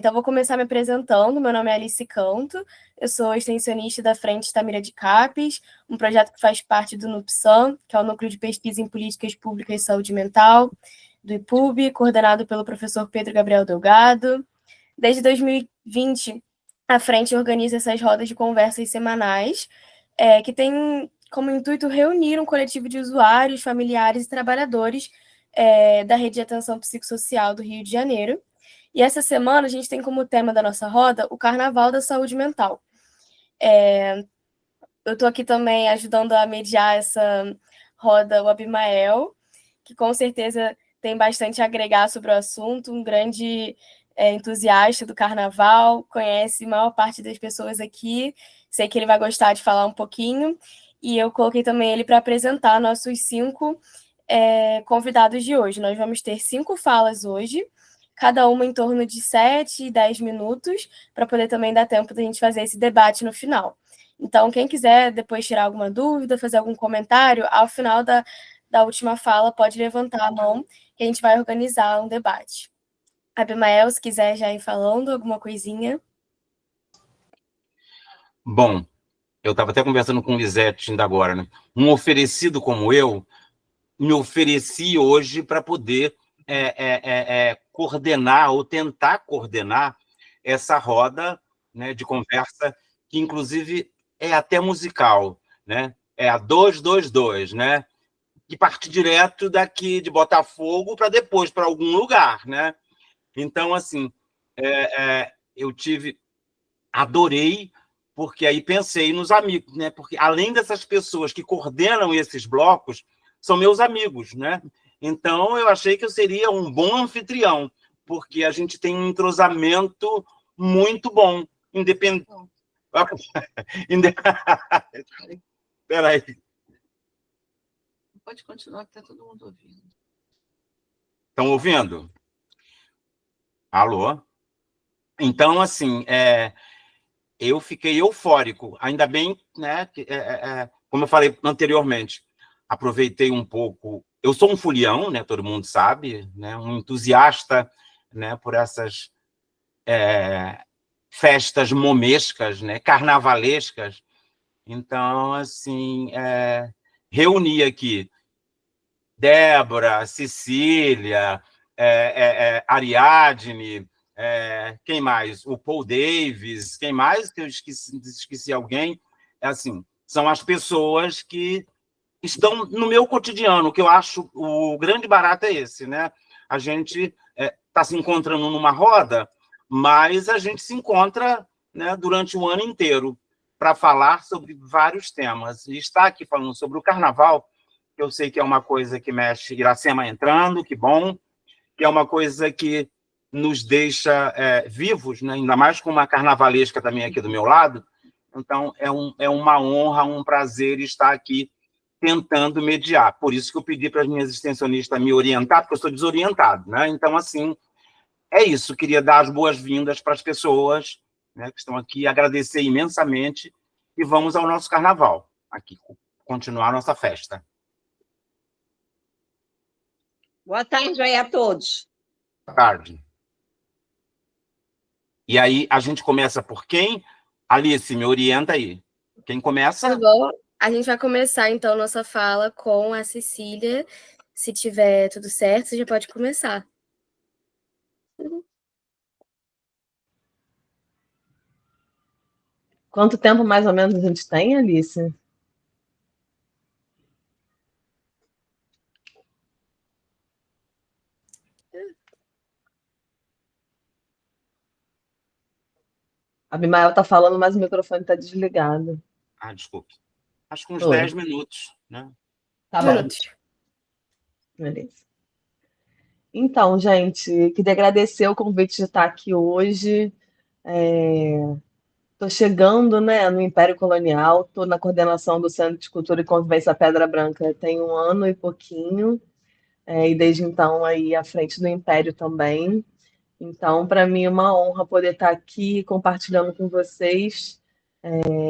Então, vou começar me apresentando. Meu nome é Alice Canto, eu sou extensionista da Frente Tamira de Capes, um projeto que faz parte do NUPSAM, que é o Núcleo de Pesquisa em Políticas Públicas e Saúde Mental, do IPUB, coordenado pelo professor Pedro Gabriel Delgado. Desde 2020, a Frente organiza essas rodas de conversas semanais, que tem como intuito reunir um coletivo de usuários, familiares e trabalhadores da Rede de Atenção Psicossocial do Rio de Janeiro. E essa semana a gente tem como tema da nossa roda o Carnaval da Saúde Mental. Eu estou aqui também ajudando a mediar essa roda o Abimael, que com certeza tem bastante a agregar sobre o assunto, um grande entusiasta do carnaval, conhece a maior parte das pessoas aqui, sei que ele vai gostar de falar um pouquinho, e eu coloquei também ele para apresentar nossos 5 convidados de hoje. Nós vamos ter 5 falas hoje, cada uma em torno de 7 e 10 minutos, para poder também dar tempo da gente fazer esse debate no final. Então, quem quiser depois tirar alguma dúvida, fazer algum comentário, ao final da última fala, pode levantar a mão, que a gente vai organizar um debate. Abimael, se quiser já ir falando alguma coisinha. Bom, eu estava até conversando com o Lisete ainda agora, né? Um oferecido como eu, me ofereci hoje para poder coordenar ou tentar coordenar essa roda, né, de conversa, que inclusive é até musical, né? É a 222, né? Que parte direto daqui de Botafogo para depois para algum lugar, né? Então, assim, eu adorei, porque aí pensei nos amigos, né? Porque além dessas pessoas que coordenam esses blocos, são meus amigos, né? Então, eu achei que eu seria um bom anfitrião, porque a gente tem um entrosamento muito bom, independente. Espera aí. Pode continuar, que está todo mundo ouvindo. Estão ouvindo? Alô? Então, assim, eu fiquei eufórico. Ainda bem, né? Como eu falei anteriormente, aproveitei um pouco. Eu sou um folião, né? Todo mundo sabe, né? Um entusiasta, né? Por essas festas momescas, né? Carnavalescas. Então, assim, reuni aqui Débora, Cecília, Ariadne, quem mais? O Paul Davis, quem mais que eu esqueci alguém? Assim, são as pessoas que estão no meu cotidiano, que eu acho o grande barato é esse, né? A gente está se encontrando numa roda, mas a gente se encontra, né, durante o ano inteiro para falar sobre vários temas. E está aqui falando sobre o carnaval, que eu sei que é uma coisa que mexe, Iracema entrando, que bom, que é uma coisa que nos deixa vivos, né? Ainda mais com uma carnavalesca também aqui do meu lado. Então, é uma honra, um prazer estar aqui tentando mediar. Por isso que eu pedi para as minhas extensionistas me orientar, porque eu sou desorientado, né? Então, assim, é isso. Queria dar as boas-vindas para as pessoas, né, que estão aqui, agradecer imensamente e vamos ao nosso carnaval, aqui, continuar a nossa festa. Boa tarde aí a todos. Boa tarde. E aí, a gente começa por quem? Alice, me orienta aí. Quem começa? Tá bom. A gente vai começar, então, nossa fala com a Cecília. Se tiver tudo certo, você já pode começar. Quanto tempo, mais ou menos, a gente tem, Alice? A Abimael está falando, mas o microfone está desligado. Desculpe. Acho que uns 10 minutos, né? Tá bom. Beleza. Então, gente, queria agradecer o convite de estar aqui hoje. Estou chegando, né, no Império Colonial, estou na coordenação do Centro de Cultura e Convivência Pedra Branca tem 1 ano e pouquinho, e desde então aí à frente do Império também. Então, para mim é uma honra poder estar aqui compartilhando com vocês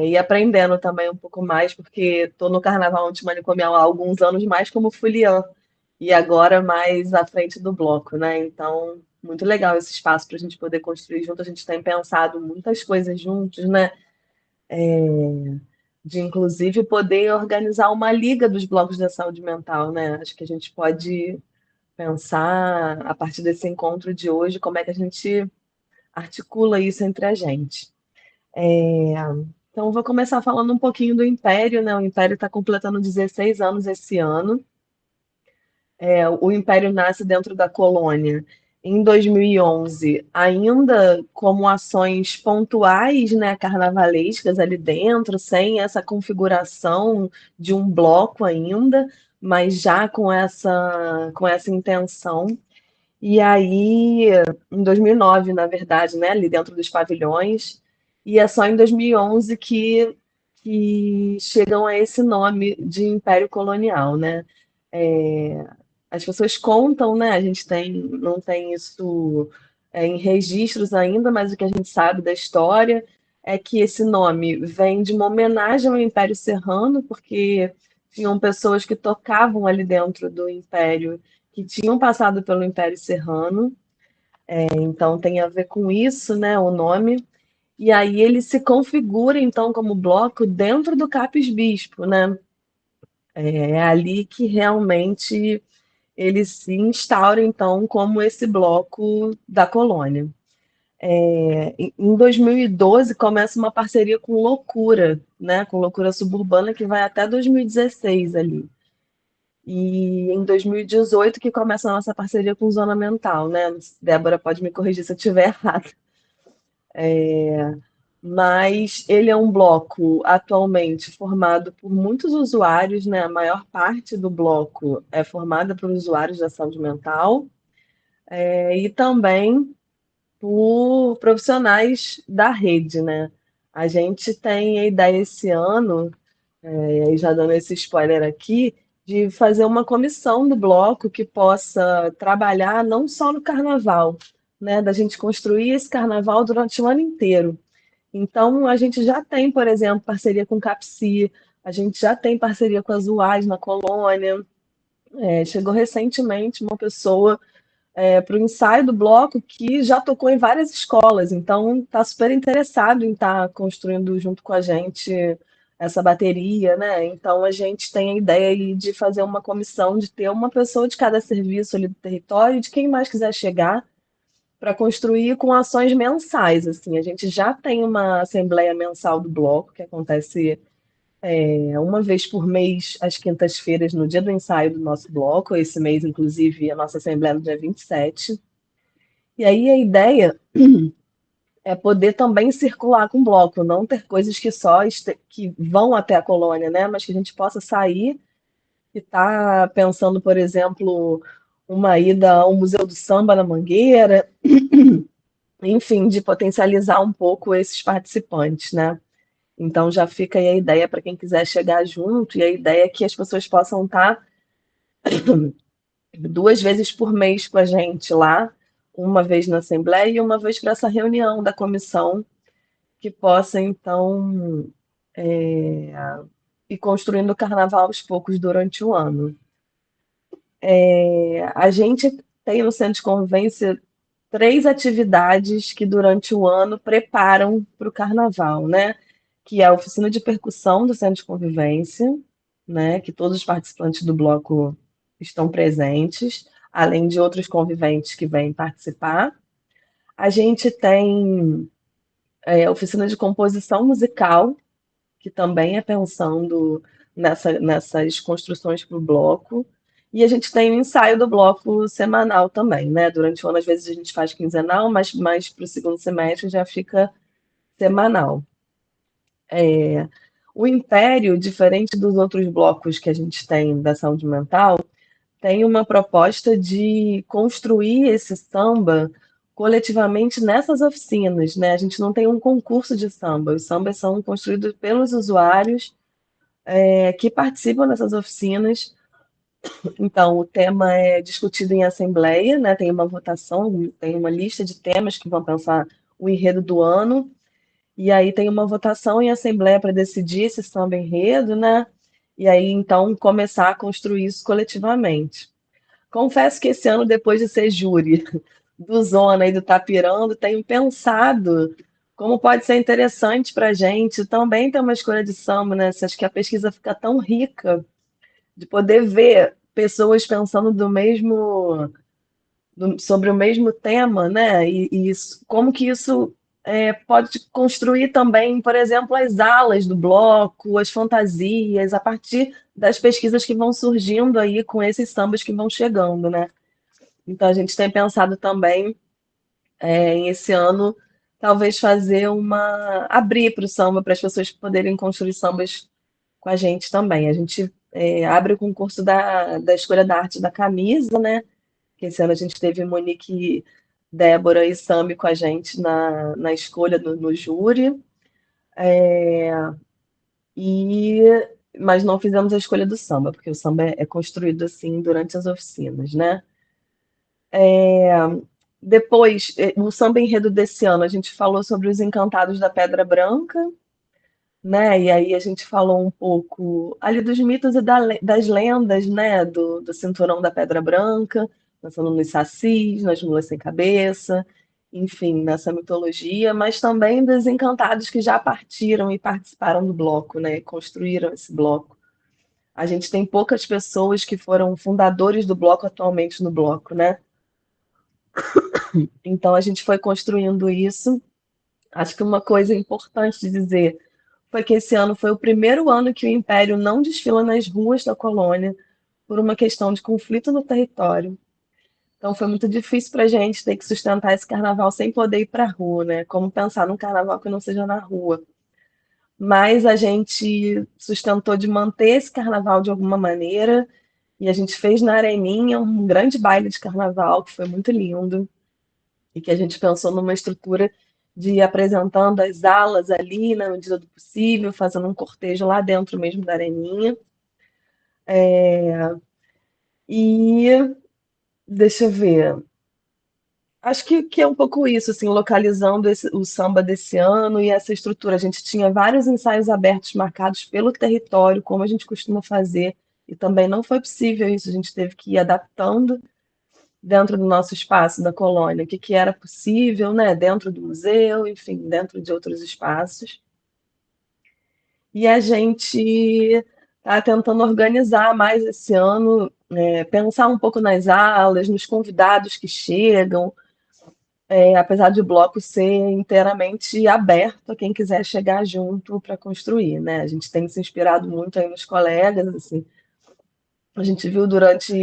e aprendendo também um pouco mais, porque estou no Carnaval Antimanicomial há alguns anos mais como foliã, e agora mais à frente do bloco, né? Então, muito legal esse espaço para a gente poder construir junto. A gente tem pensado muitas coisas juntos, né? De inclusive poder organizar uma liga dos blocos da saúde mental, né? Acho que a gente pode pensar, a partir desse encontro de hoje, como é que a gente articula isso entre a gente. Então, eu vou começar falando um pouquinho do Império, né? O Império está completando 16 anos esse ano. O Império nasce dentro da colônia em 2011, ainda como ações pontuais, né, carnavalescas ali dentro, sem essa configuração de um bloco ainda, mas já com essa intenção. E aí, em 2009, na verdade, né, ali dentro dos pavilhões, e é só em 2011 que chegam a esse nome de Império Colonial, né? É, as pessoas contam, né? A gente não tem isso em registros ainda, mas o que a gente sabe da história é que esse nome vem de uma homenagem ao Império Serrano, porque tinham pessoas que tocavam ali dentro do Império que tinham passado pelo Império Serrano, então tem a ver com isso, né? O nome. E aí ele se configura então como bloco dentro do Capes Bispo, né? É ali que realmente ele se instaura, então, como esse bloco da colônia. Em 2012, começa uma parceria com Loucura, né? Com Loucura Suburbana, que vai até 2016 ali. E em 2018 que começa a nossa parceria com Zona Mental, né? Débora pode me corrigir se eu estiver errada. Mas ele é um bloco atualmente formado por muitos usuários, né? A maior parte do bloco é formada por usuários da saúde mental, e também por profissionais da rede, né? A gente tem a ideia esse ano, e aí já dando esse spoiler aqui, de fazer uma comissão do bloco que possa trabalhar não só no carnaval, né? Da gente construir esse carnaval durante o ano inteiro. Então, a gente já tem, por exemplo, parceria com o Capsi, a gente já tem parceria com a Zuaz na colônia. Chegou recentemente uma pessoa para o ensaio do bloco que já tocou em várias escolas, então está super interessado em estar construindo junto com a gente essa bateria, né? Então a gente tem a ideia aí de fazer uma comissão, de ter uma pessoa de cada serviço ali do território, e de quem mais quiser chegar, para construir com ações mensais. Assim, a gente já tem uma assembleia mensal do bloco que acontece uma vez por mês, às quintas-feiras, no dia do ensaio do nosso bloco. Esse mês, inclusive, a nossa assembleia é no dia 27. E aí a ideia é poder também circular com o bloco, não ter coisas que que vão até a colônia, né? Mas que a gente possa sair e estar pensando, por exemplo, uma ida ao Museu do Samba na Mangueira, enfim, de potencializar um pouco esses participantes, né? Então já fica aí a ideia para quem quiser chegar junto, e a ideia é que as pessoas possam estar 2 vezes por mês com a gente lá, uma vez na Assembleia e uma vez para essa reunião da comissão, que possa, então, ir construindo o carnaval aos poucos durante o ano. A gente tem no Centro de Convivência 3 atividades que durante o ano preparam para o carnaval, né? Que é a oficina de percussão do Centro de Convivência, né? Que todos os participantes do bloco estão presentes, além de outros conviventes que vêm participar. A gente tem a oficina de composição musical, que também é pensando nessas construções para o bloco. E a gente tem o ensaio do bloco semanal também, né? Durante o ano, às vezes, a gente faz quinzenal, mas mais para o segundo semestre já fica semanal. O Império, diferente dos outros blocos que a gente tem da saúde mental, tem uma proposta de construir esse samba coletivamente nessas oficinas, né? A gente não tem um concurso de samba, os sambas são construídos pelos usuários que participam dessas oficinas. Então, o tema é discutido em assembleia, né? Tem uma votação, tem uma lista de temas que vão pensar o enredo do ano, e aí tem uma votação em assembleia para decidir esse samba enredo, né? E aí, então, começar a construir isso coletivamente. Confesso que esse ano, depois de ser júri do Zona e do Tapirando, tenho pensado como pode ser interessante para a gente também ter uma escolha de samba, né? Acho que a pesquisa fica tão rica de poder ver pessoas pensando sobre o mesmo tema, né? Como que isso pode construir também, por exemplo, as alas do bloco, as fantasias, a partir das pesquisas que vão surgindo aí com esses sambas que vão chegando, né? Então a gente tem pensado também em esse ano talvez fazer abrir para o samba, para as pessoas poderem construir sambas com a gente também. A gente abre o concurso da Escolha da Arte da Camisa, né? Que esse ano a gente teve Monique, Débora e Sami com a gente na escolha no júri. E, mas não fizemos a escolha do samba, porque o samba é construído assim durante as oficinas, né? Depois, no samba enredo desse ano, a gente falou sobre os encantados da Pedra Branca, né? E aí a gente falou um pouco ali dos mitos e das lendas, né? Do cinturão da Pedra Branca, pensando nos sacis, nas mulas sem cabeça, enfim, nessa mitologia, mas também dos encantados que já partiram e participaram do bloco, né? E construíram esse bloco. A gente tem poucas pessoas que foram fundadores do bloco atualmente no bloco, né? Então a gente foi construindo isso. Acho que uma coisa importante de dizer foi que esse ano foi o primeiro ano que o Império não desfila nas ruas da colônia por uma questão de conflito no território. Então foi muito difícil para a gente ter que sustentar esse carnaval sem poder ir para a rua, né? Como pensar num carnaval que não seja na rua. Mas a gente sustentou de manter esse carnaval de alguma maneira e a gente fez na Areninha um grande baile de carnaval que foi muito lindo e que a gente pensou numa estrutura de ir apresentando as alas ali na medida do possível, fazendo um cortejo lá dentro mesmo da Areninha. E deixa eu ver. Acho que é um pouco isso, assim, localizando o samba desse ano e essa estrutura. A gente tinha vários ensaios abertos marcados pelo território, como a gente costuma fazer, e também não foi possível isso, a gente teve que ir adaptando dentro do nosso espaço da colônia, que era possível, né, dentro do museu, enfim, dentro de outros espaços. E a gente está tentando organizar mais esse ano, pensar um pouco nas alas, nos convidados que chegam, apesar de o bloco ser inteiramente aberto a quem quiser chegar junto para construir, né? A gente tem se inspirado muito aí nos colegas, assim. A gente viu durante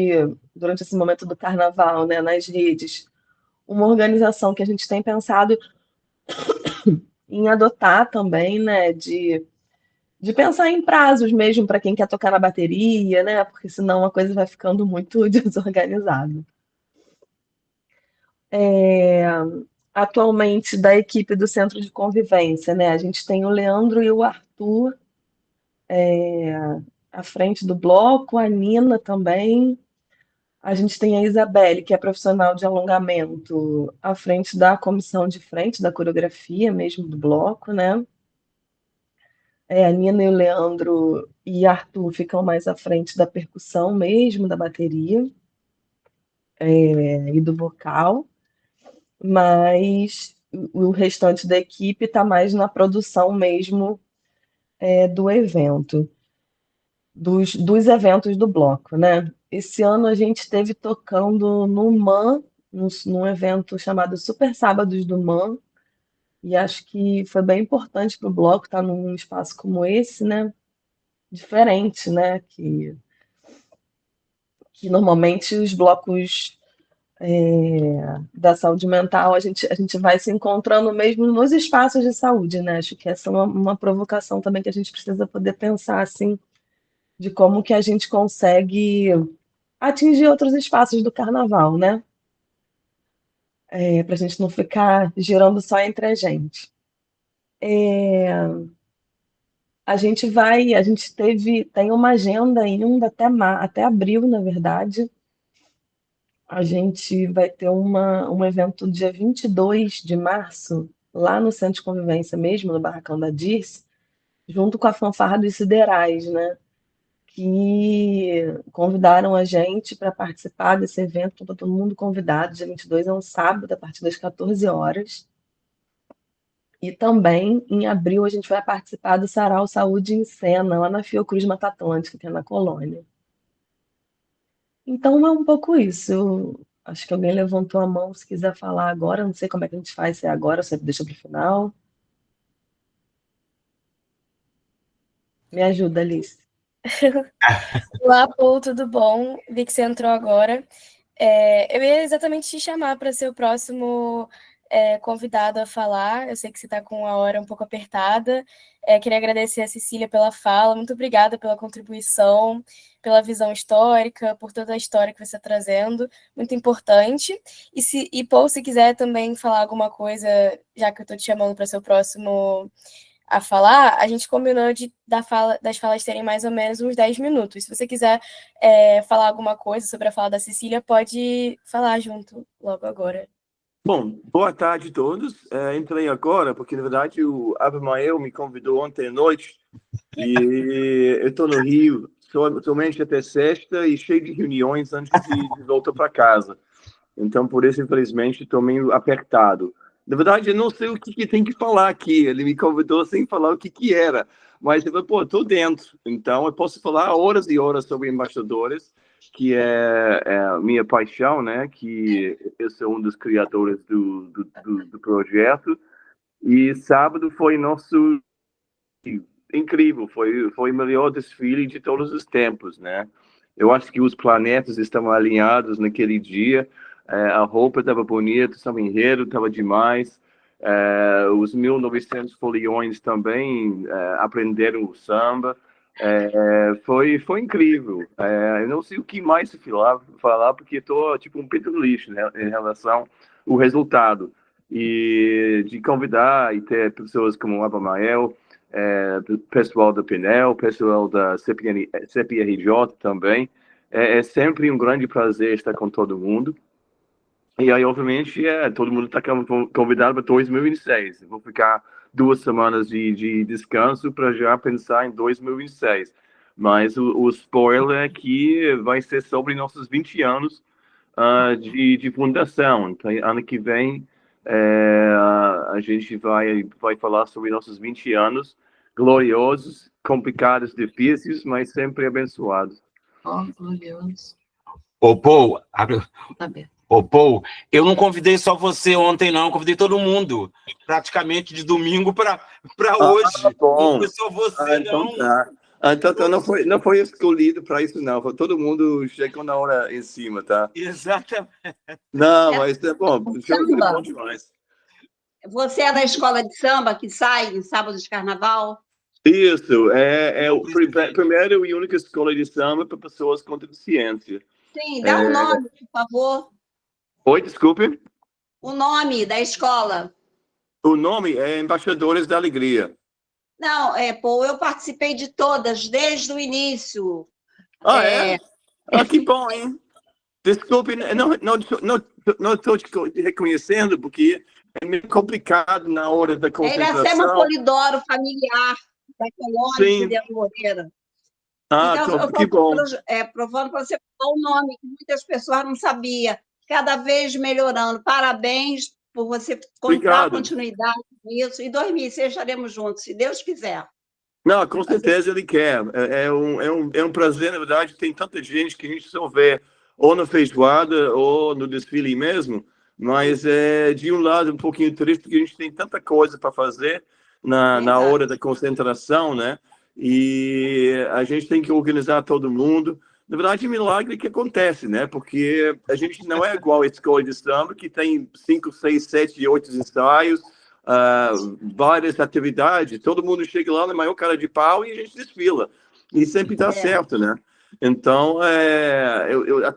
esse momento do carnaval, né, nas redes, uma organização que a gente tem pensado em adotar também, né, de pensar em prazos mesmo para quem quer tocar na bateria, né, porque senão a coisa vai ficando muito desorganizada. Atualmente, da equipe do Centro de Convivência, né, a gente tem o Leandro e o Arthur à frente do bloco, a Nina também. A gente tem a Isabelle, que é profissional de alongamento, à frente da comissão de frente, da coreografia mesmo do bloco, né? A Nina e o Leandro e Arthur ficam mais à frente da percussão mesmo, da bateria, e do vocal, mas o restante da equipe está mais na produção mesmo, do evento, dos eventos do bloco, né? Esse ano a gente esteve tocando no MAN, num evento chamado Super Sábados do MAN, e acho que foi bem importante para o bloco estar num espaço como esse, né? Diferente, né? Que normalmente os blocos da saúde mental a gente vai se encontrando mesmo nos espaços de saúde, né? Acho que essa é uma provocação também que a gente precisa poder pensar assim, de como que a gente consegue atingir outros espaços do carnaval, né? Para a gente não ficar girando só entre a gente. A gente tem uma agenda ainda até abril, na verdade. A gente vai ter um evento dia 22 de março, lá no Centro de Convivência mesmo, no Barracão da Dirce, junto com a Fanfarra dos Siderais, né? que convidaram a gente para participar desse evento. Tá todo mundo convidado. Dia 22 é um sábado, a partir das 14 horas. E também, em abril, a gente vai participar do Sarau Saúde em Cena, lá na Fiocruz Mata Atlântica, que é na Colônia. Então, é um pouco isso. Eu acho que alguém levantou a mão, se quiser falar agora. Não sei como é que a gente faz, se é agora ou se deixa para o final. Me ajuda, Alice. Olá, Paul, tudo bom? Vi que você entrou agora. Eu ia exatamente te chamar para ser o próximo convidado a falar. Eu sei que você está com a hora um pouco apertada. Queria agradecer a Cecília pela fala. Muito obrigada pela contribuição, pela visão histórica, por toda a história que você está trazendo. Muito importante. E Paul, se quiser também falar alguma coisa, já que eu estou te chamando para ser o próximo a falar, a gente combinou das falas terem mais ou menos uns 10 minutos. Se você quiser falar alguma coisa sobre a fala da Cecília, pode falar junto logo agora. Bom, boa tarde a todos. Entrei agora porque, na verdade, o Abimael me convidou ontem à noite e eu estou no Rio somente até sexta e cheio de reuniões antes de voltar para casa. Então, por isso, infelizmente, estou meio apertado. Na verdade, eu não sei o que tem que falar aqui. Ele me convidou sem falar o que era. Mas eu falei, pô, estou dentro. Então, eu posso falar horas e horas sobre embaixadores, que é a minha paixão, né? Que eu sou um dos criadores do projeto. E sábado foi nosso... incrível. Foi o melhor desfile de todos os tempos, né? Eu acho que os planetas estavam alinhados naquele dia. A roupa estava bonita, o samba enredo estava demais. Os 1900 foliões também aprenderam o samba. Foi incrível. Eu não sei o que mais se falar porque estou tipo um pito lixo, né, em relação ao resultado. E de convidar e ter pessoas como o Abimael, pessoal da PNEL, pessoal da CPRJ também. É sempre um grande prazer estar com todo mundo. E aí, obviamente, todo mundo está convidado para 2026. Eu vou ficar 2 semanas de descanso para já pensar em 2026. Mas o spoiler é que vai ser sobre nossos 20 anos de fundação. Então, ano que vem, a gente vai falar sobre nossos 20 anos gloriosos, complicados, difíceis, mas sempre abençoados. Glorioso. Paul, Tá bem. Paul, eu não convidei só você ontem, não. Eu convidei todo mundo, praticamente de domingo para hoje. Bom. Não foi só você, Então não. tá. Então não foi escolhido para isso, não. Todo mundo chegou na hora em cima, tá? Exatamente. Não, mas é bom. Samba. É bom demais. Você é da escola de samba que sai em sábado de carnaval? Isso, é o primeiro e única escola de samba para pessoas com deficiência. Sim, dá um nome, por favor. Oi, desculpe. O nome da escola. O nome é Embaixadores da Alegria. Não, Paul, eu participei de todas, desde o início. Que bom, hein? Desculpe, não estou te reconhecendo, porque é meio complicado na hora da concentração. Iracema Polidoro, familiar da Colônia de Deus Moreira. Então, que bom. Provando para você falar o nome, que muitas pessoas não sabiam. Cada vez melhorando. Parabéns por você dar continuidade nisso. Em 2006 estaremos juntos, se Deus quiser. Não, com certeza ele quer. É um prazer, na verdade, tem tanta gente que a gente só vê ou na feijoada ou no desfile mesmo, mas de um lado um pouquinho triste, porque a gente tem tanta coisa para fazer na hora da concentração, né? E a gente tem que organizar todo mundo. Na verdade, é um milagre que acontece, né? Porque a gente não é igual a escola de samba, que tem 5, 6, 7, 8 ensaios, várias atividades. Todo mundo chega lá na maior cara de pau e a gente desfila. E sempre dá certo, né? Então,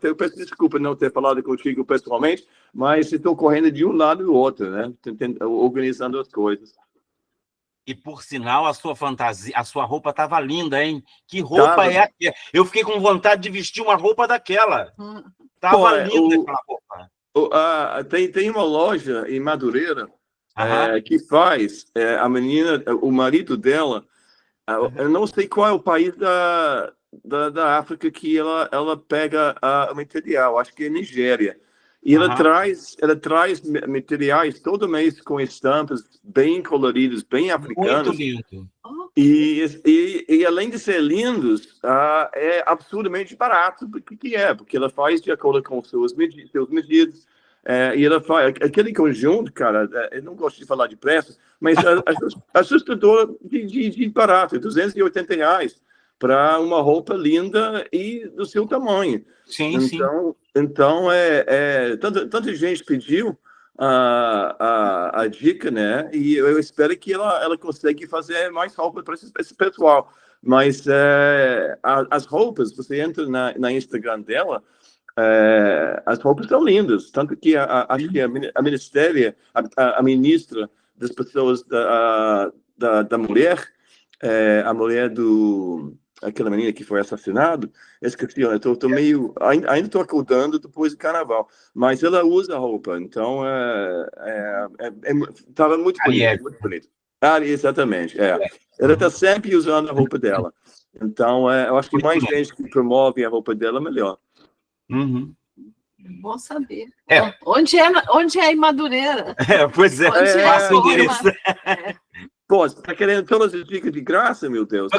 eu peço desculpa não ter falado contigo pessoalmente, mas estou correndo de um lado e do outro, né? Organizando as coisas. E, por sinal, a sua fantasia, a sua roupa estava linda, hein? Que roupa é aquela? Eu fiquei com vontade de vestir uma roupa daquela. Estava linda aquela roupa. Tem uma loja em Madureira que faz a menina, o marido dela, eu não sei qual é o país da África que ela pega o material, acho que é Nigéria. E ela traz materiais todo mês com estampas bem coloridas, bem africanas. Muito lindo. E além de ser lindos, é absurdamente barato, porque ela faz de acordo com seus medidas. E ela faz aquele conjunto, cara. Eu não gosto de falar de preço, mas assustador de barato, R$280 para uma roupa linda e do seu tamanho. Sim, então tanta gente pediu a dica, né? E eu espero que ela consiga fazer mais roupas para esse pessoal. Mas as roupas, você entra na Instagram dela, as roupas são lindas, tanto que acho que a ministra das pessoas da mulher, a mulher aquela menina que foi assassinada, esqueci, eu tô meio, ainda estou acordando depois do carnaval, mas ela usa roupa, então estava muito bonito, muito bonito. Exatamente, ela está sempre usando a roupa dela, então eu acho que mais gente que promove a roupa dela, melhor. Uhum. Bom saber. Onde é em Madureira? Pois é, passa o endereço. Pô, você tá querendo todas as dicas de graça, meu Deus?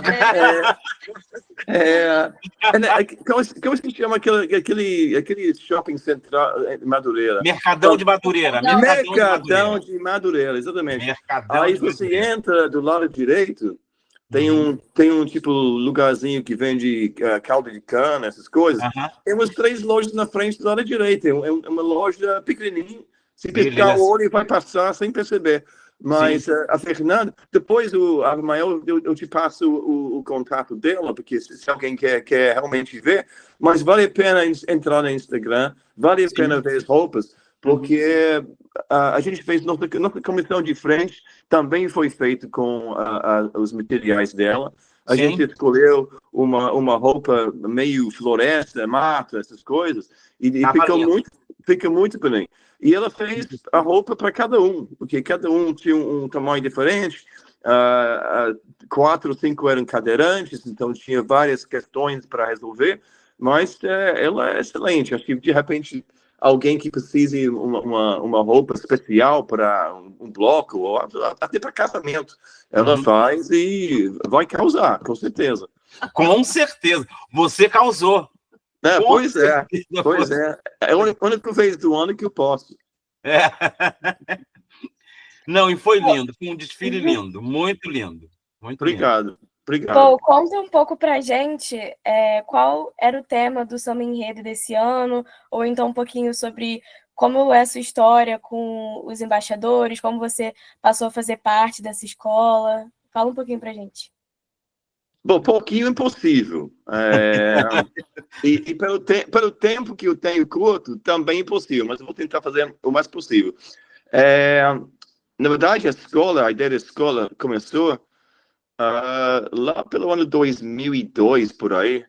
Como se chama aquele shopping central de Madureira? Mercadão de Madureira. Mercadão de Madureira, exatamente. Aí você entra do lado direito, tem um tipo lugarzinho que vende caldo de cana, essas coisas. Tem umas 3 lojas na frente do lado direito. É uma loja pequenininha. Se piscar o olho, vai passar sem perceber. Mas a Fernanda, depois a Abimael, eu te passo o contato dela, porque se alguém quer realmente ver, mas vale a pena entrar no Instagram, vale a pena ver as roupas, porque a gente fez nossa comissão de frente, também foi feito com os materiais dela. A gente escolheu uma roupa meio floresta, mato, essas coisas, e fica muito bem. E ela fez a roupa para cada um, porque cada um tinha um tamanho diferente. 4 ou 5 eram cadeirantes, então tinha várias questões para resolver. Mas ela é excelente. Acho que, de repente, alguém que precise uma roupa especial para um bloco, ou até para casamento, ela faz e vai causar, com certeza. Com certeza. Você causou. Pois é. É a única vez do ano que eu posso. Não, e foi lindo. Foi um desfile lindo. Muito lindo. Muito Obrigado. Bom, conta um pouco pra gente qual era o tema do Samba Enredo desse ano, ou então um pouquinho sobre como é a sua história com os embaixadores, como você passou a fazer parte dessa escola. Fala um pouquinho pra gente. Bom, pouquinho impossível. E pelo tempo que eu tenho curto, também impossível, mas eu vou tentar fazer o mais possível. Na verdade, a ideia da escola começou lá pelo ano 2002, por aí,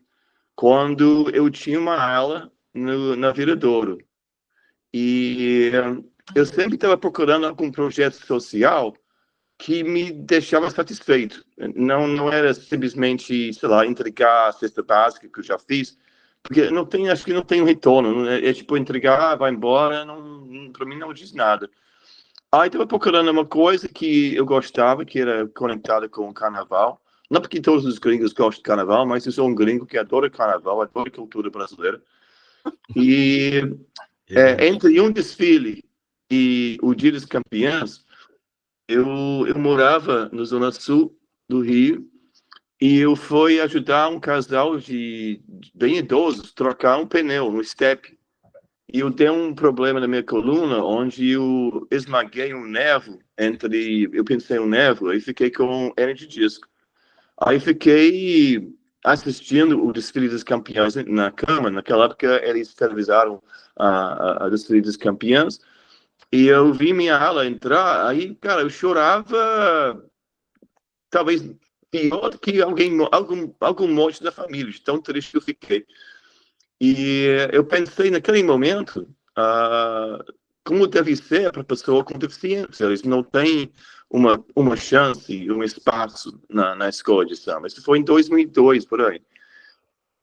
quando eu tinha uma aula na Viradouro. E eu sempre estava procurando algum projeto social que me deixava satisfeito. Não era simplesmente, sei lá, entregar a cesta básica que eu já fiz, porque acho que não tem um retorno. É tipo entregar, vai embora, para mim não diz nada. Aí estava procurando uma coisa que eu gostava, que era conectada com o carnaval. Não porque todos os gringos gostam de carnaval, mas eu sou um gringo que adora carnaval, adora a cultura brasileira. E entre um desfile e o Dia dos Campeões, eu morava na Zona Sul do Rio e eu fui ajudar um casal de bem idosos trocar um pneu no estepe. E eu tenho um problema na minha coluna, onde eu esmaguei um nervo eu pensei um nervo, e fiquei com hernia de disco. Aí fiquei assistindo o desfile dos campeões na cama. Naquela época, eles televisaram a desfile dos campeões. E eu vi minha ala entrar, aí, cara, eu chorava, talvez pior do que algum morte da família, de tão triste que eu fiquei. E eu pensei naquele momento, como deve ser para pessoa com deficiência. Eles não têm uma chance, um espaço na escola de samba. Isso foi em 2002, por aí.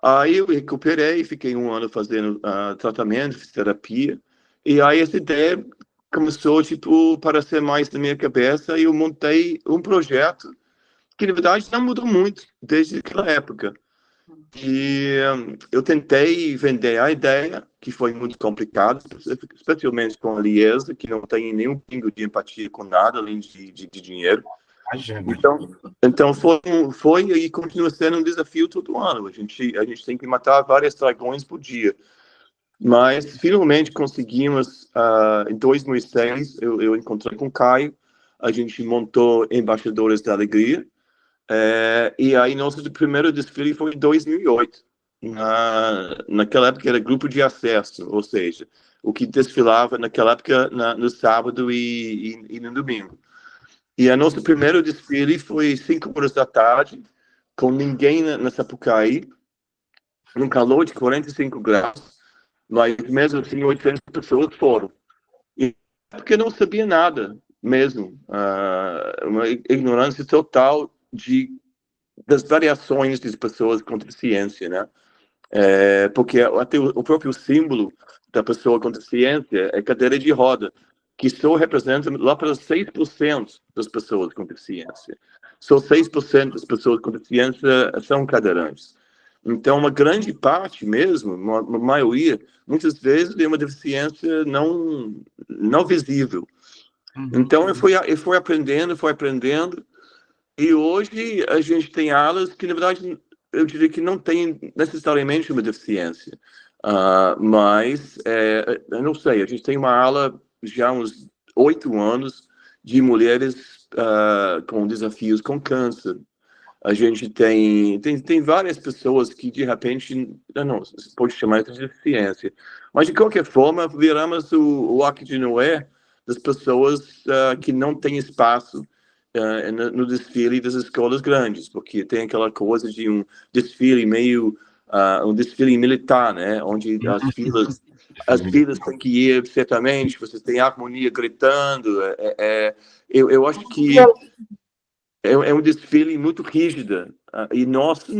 Aí eu recuperei, fiquei 1 ano fazendo tratamento, terapia, e aí essa ideia começou, tipo, para ser mais na minha cabeça, e eu montei um projeto que, na verdade, não mudou muito desde aquela época. E eu tentei vender a ideia, que foi muito complicado, especialmente com a Liesa, que não tem nenhum pingo de empatia com nada, além de dinheiro. Então foi e continua sendo um desafio todo ano. A gente tem que matar vários dragões por dia. Mas finalmente conseguimos, em 2006, eu encontrei com o Caio, a gente montou Embaixadores da Alegria, e aí nosso primeiro desfile foi em 2008. Naquela época era grupo de acesso, ou seja, o que desfilava naquela época no sábado e no domingo. E o nosso primeiro desfile foi 5 horas da tarde, com ninguém na Sapucaí, num calor de 45 graus, mas mesmo assim 800 pessoas foram. E porque não sabia nada mesmo, uma ignorância total das variações das pessoas com deficiência, né? Porque até o próprio símbolo da pessoa com deficiência é cadeira de roda, que só representa lá para 6% das pessoas com deficiência. Só 6% das pessoas com deficiência são cadeirantes. Então, uma grande parte mesmo, uma maioria, muitas vezes tem uma deficiência não visível. Então, eu fui aprendendo, e hoje a gente tem alas que, na verdade, eu diria que não tem necessariamente uma deficiência. Mas, eu não sei, a gente tem uma ala já há uns 8 anos de mulheres com desafios com câncer. A gente tem várias pessoas que, de repente, não se pode chamar de deficiência. Mas, de qualquer forma, viramos o Arca de Noé das pessoas que não têm espaço no desfile das escolas grandes, porque tem aquela coisa de um desfile meio um desfile militar, né, onde as filas têm que ir certamente, você tem a harmonia gritando. Eu acho que é um desfile muito rígido, e nosso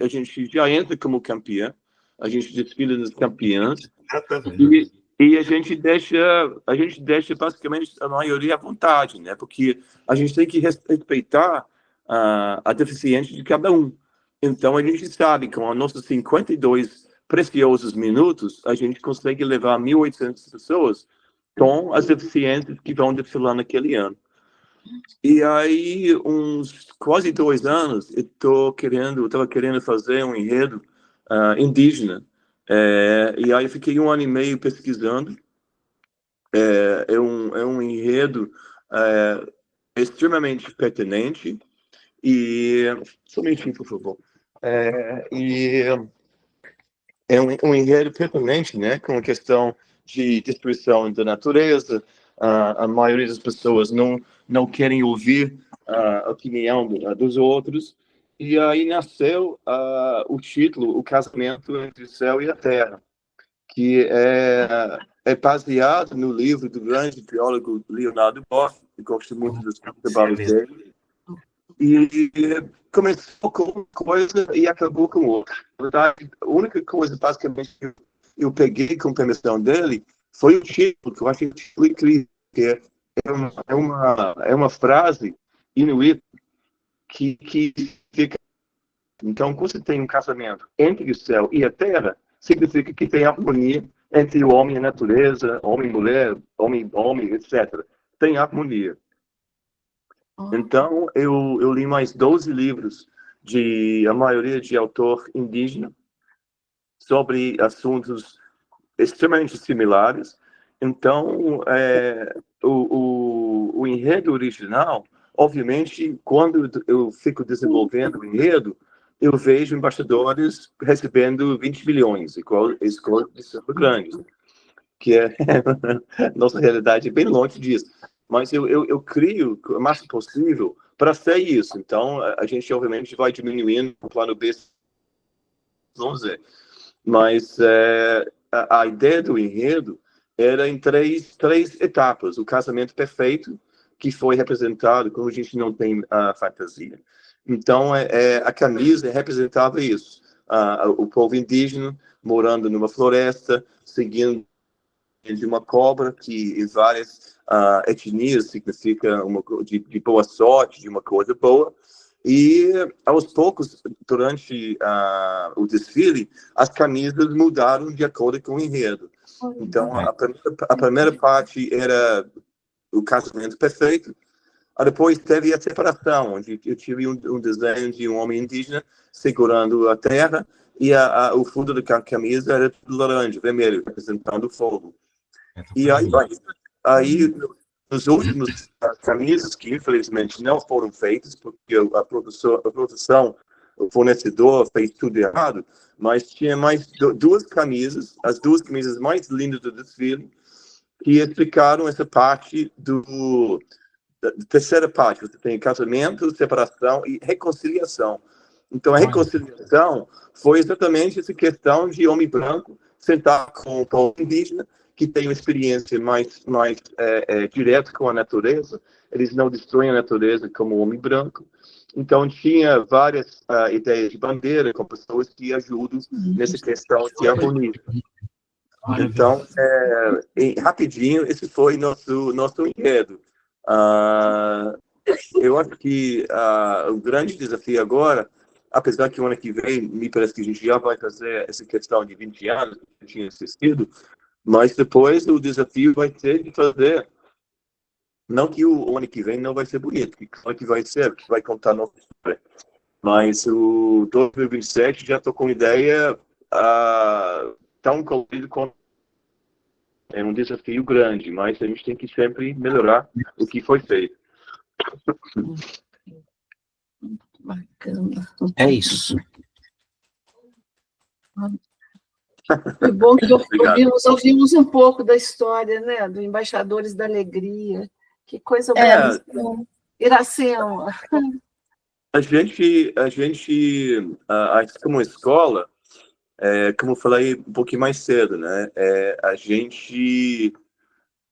a gente já entra como campeã, a gente desfila nas campeãs, e a gente deixa basicamente a maioria à vontade, né? Porque a gente tem que respeitar a deficiência de cada um. Então a gente sabe que com os nossos 52 preciosos minutos, a gente consegue levar 1.800 pessoas com as deficiências que vão desfilar naquele ano. E aí, uns quase 2 anos, eu estava querendo fazer um enredo indígena. E aí fiquei 1 ano e meio pesquisando. É um enredo extremamente pertinente e somente, por favor. E é um enredo pertinente, né, com a questão de destruição da natureza. A maioria das pessoas não querem ouvir a opinião dos outros. E aí nasceu o título, O Casamento entre o Céu e a Terra, que é baseado no livro do grande teólogo Leonardo Boff, que gosto muito dos trabalhos dele. E começou com uma coisa e acabou com outra. Na verdade, a única coisa, basicamente, que eu peguei com permissão dele foi o título, que eu achei incrível, que é uma frase inuit que fica. Então, quando você tem um casamento entre o céu e a terra, significa que tem harmonia entre o homem e a natureza, homem e mulher, homem, etc. Tem harmonia. Então, eu li mais 12 livros, a maioria de autor indígena, sobre assuntos extremamente similares. Então, o enredo original, obviamente, quando eu fico desenvolvendo o enredo, eu vejo embaixadores recebendo 20 milhões, igual a escola de Samba Grande, que nossa realidade é bem longe disso. Mas eu crio o máximo possível para ser isso. Então, a gente, obviamente, vai diminuindo o plano B, vamos dizer. Mas a ideia do enredo era em três etapas. O casamento perfeito, que foi representado quando a gente não tem a fantasia. Então, a camisa representava isso. o povo indígena morando numa floresta, seguindo de uma cobra, que em várias etnias significa de boa sorte, de uma coisa boa. E, aos poucos, durante o desfile, as camisas mudaram de acordo com o enredo. Então, a primeira parte era o casamento perfeito. Depois teve a separação, onde eu tive um desenho de um homem indígena segurando a terra, e o fundo da camisa era laranja, vermelho, representando o fogo. E aí nos últimos camisas, que infelizmente não foram feitas, porque a produção, o fornecedor fez tudo errado, mas tinha mais duas camisas, as duas camisas mais lindas do desfile, que explicaram essa parte da terceira parte. Você tem casamento, separação e reconciliação. Então, a reconciliação foi exatamente essa questão de homem branco sentar com o povo indígena, que tem uma experiência mais direta com a natureza. Eles não destroem a natureza como o homem branco. Então, tinha várias ideias de bandeira com pessoas que ajudam nessa questão de harmonia. Então, rapidinho, esse foi nosso enredo. Eu acho que o grande desafio agora, apesar que o ano que vem, me parece que a gente já vai fazer essa questão de 20 anos, que eu tinha assistido, mas depois o desafio vai ser de fazer, não que o ano que vem não vai ser bonito, que claro que vai ser, que vai contar nossa história, mas o 2027 já estou com ideia tão colorido quanto é um desafio grande, mas a gente tem que sempre melhorar o que foi feito. Bacana. É isso. Foi bom que ouvimos um pouco da história, né, do Embaixadores da Alegria. Que coisa boa. Iracema. A gente como escola, como eu falei um pouquinho mais cedo, né, a gente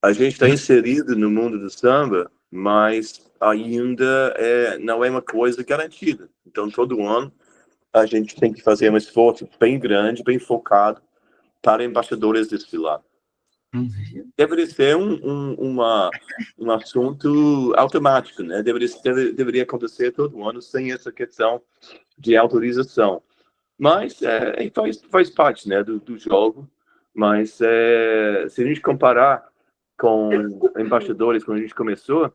está inserido no mundo do samba, mas ainda não é uma coisa garantida. Então, todo ano, a gente tem que fazer um esforço bem grande, bem focado, para embaixadores desfilar. Deveria ser um assunto automático, né? Deveria acontecer todo ano sem essa questão de autorização. Mas faz parte, né, do jogo. Mas se a gente comparar com embaixadores quando a gente começou,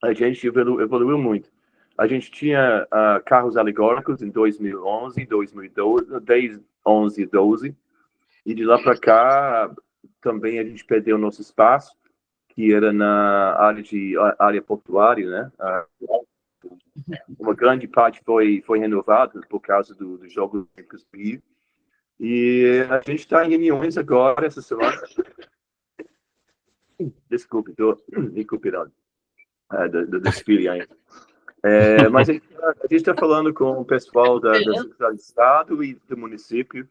a gente evoluiu muito. A gente tinha carros alegóricos em 2011, 2012, 10, 11 e 12, e de lá para cá também a gente perdeu nosso espaço, que era na área portuária, né? Uma grande parte foi renovada por causa dos Jogos Olímpicos do Rio. E a gente está em reuniões agora, essa semana. Desculpe, estou recuperando do desfile ainda. Mas a gente está falando com o pessoal da Secretaria de Estado e do município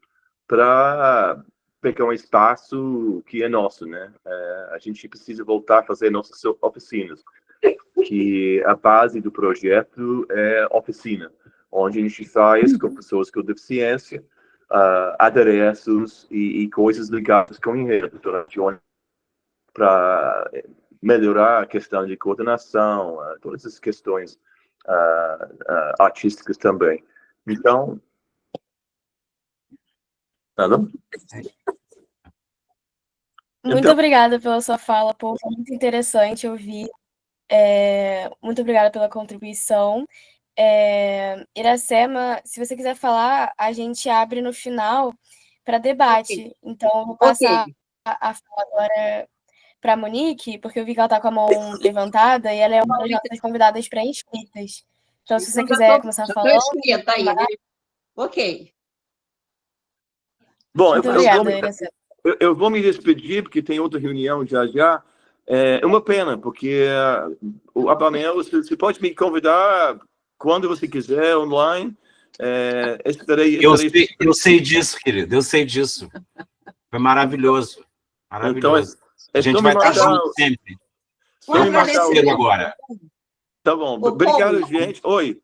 para pegar um espaço que é nosso, né? A gente precisa voltar a fazer nossas oficinas, que a base do projeto é oficina, onde a gente faz com pessoas com deficiência, adereços e coisas ligadas com enredo durante o ano, para melhorar a questão de coordenação, todas essas questões artísticas também. Então, Muito obrigada pela sua fala, Paul. Foi muito interessante ouvir. Muito obrigada pela contribuição. Iracema, se você quiser falar, a gente abre no final para debate. Okay. Então, eu vou passar a fala agora para a Monique, porque eu vi que ela está com a mão levantada e ela é uma das nossas convidadas pré-inscritas. Então, se você quiser começar a falar... Inscrita aí. Ok. Bom, eu vou me despedir, porque tem outra reunião já. É uma pena, porque o Abravanel, você pode me convidar quando você quiser, online. Eu sei disso, querido, eu sei disso. Foi maravilhoso. Maravilhoso. Então, a gente vai estar junto sempre. Só me parceiro agora. Tá bom. Obrigado, gente. Oi.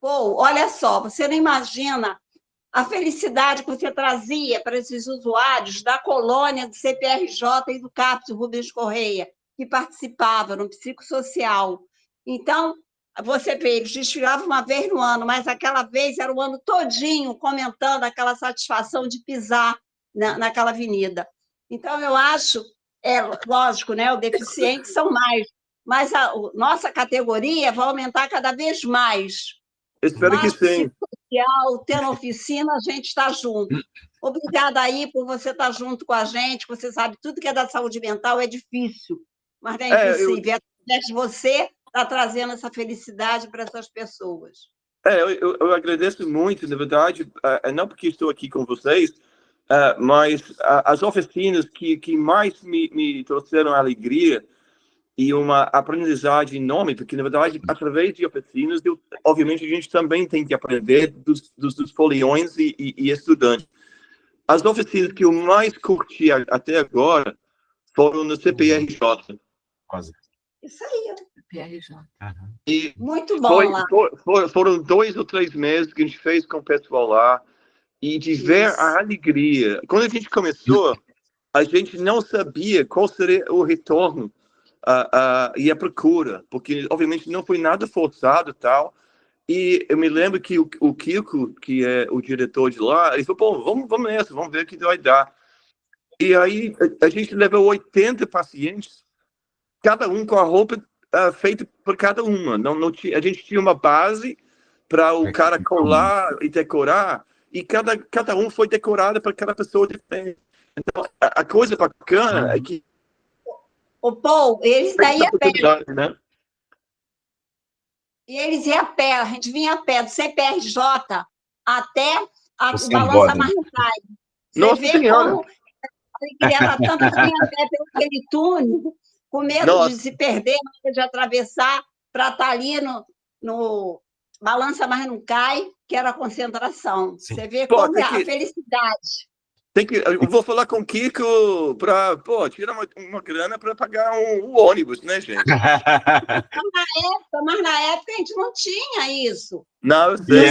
Olha só, você não imagina a felicidade que você trazia para esses usuários da colônia do CPRJ e do CAPS Rubens Correia, que participavam no psicossocial. Então, você vê, eles desfilavam uma vez no ano, mas aquela vez era o ano todinho comentando aquela satisfação de pisar naquela avenida. Então, eu acho, lógico, né, os deficientes são mais, mas a nossa categoria vai aumentar cada vez mais. Espero que sim. Social, tendo oficina, a gente está junto. Obrigada aí por você estar junto com a gente, você sabe, tudo que é da saúde mental é difícil, mas não é impossível. Através de você, está trazendo essa felicidade para essas pessoas. Eu agradeço muito, na verdade, não porque estou aqui com vocês, mas as oficinas que mais me trouxeram alegria e uma aprendizagem enorme, porque, na verdade, através de oficinas, obviamente, a gente também tem que aprender dos foliões e estudantes. As oficinas que eu mais curti até agora foram no CPRJ. Isso aí. CPRJ. E muito bom lá. Foram 2 ou 3 meses que a gente fez com o pessoal lá, e de ver a alegria. Quando a gente começou, a gente não sabia qual seria o retorno e a procura, porque, obviamente, não foi nada forçado e tal. E eu me lembro que o Kiko, que é o diretor de lá, ele falou, pô, vamos nessa, vamos ver o que vai dar. E aí a gente levou 80 pacientes, cada um com a roupa feita por cada uma. A gente tinha uma base para o cara colar e decorar, e cada um foi decorado para cada pessoa diferente. Então, a coisa bacana é que... O Paul, eles daí a pé. Né? E eles iam a pé, a gente vinha a pé do CPRJ até a Balança Marnicai. Você vê senhora. Como a alegria era tanto que vinha a pé pelo aquele túnel, com medo de se perder, de atravessar, para estar ali no Balança Marnicai, que era a concentração. Sim. Você vê como a felicidade. Eu vou falar com o Kiko para tirar uma grana para pagar um ônibus, né, gente? Mas na época a gente não tinha isso. Não, eu sei.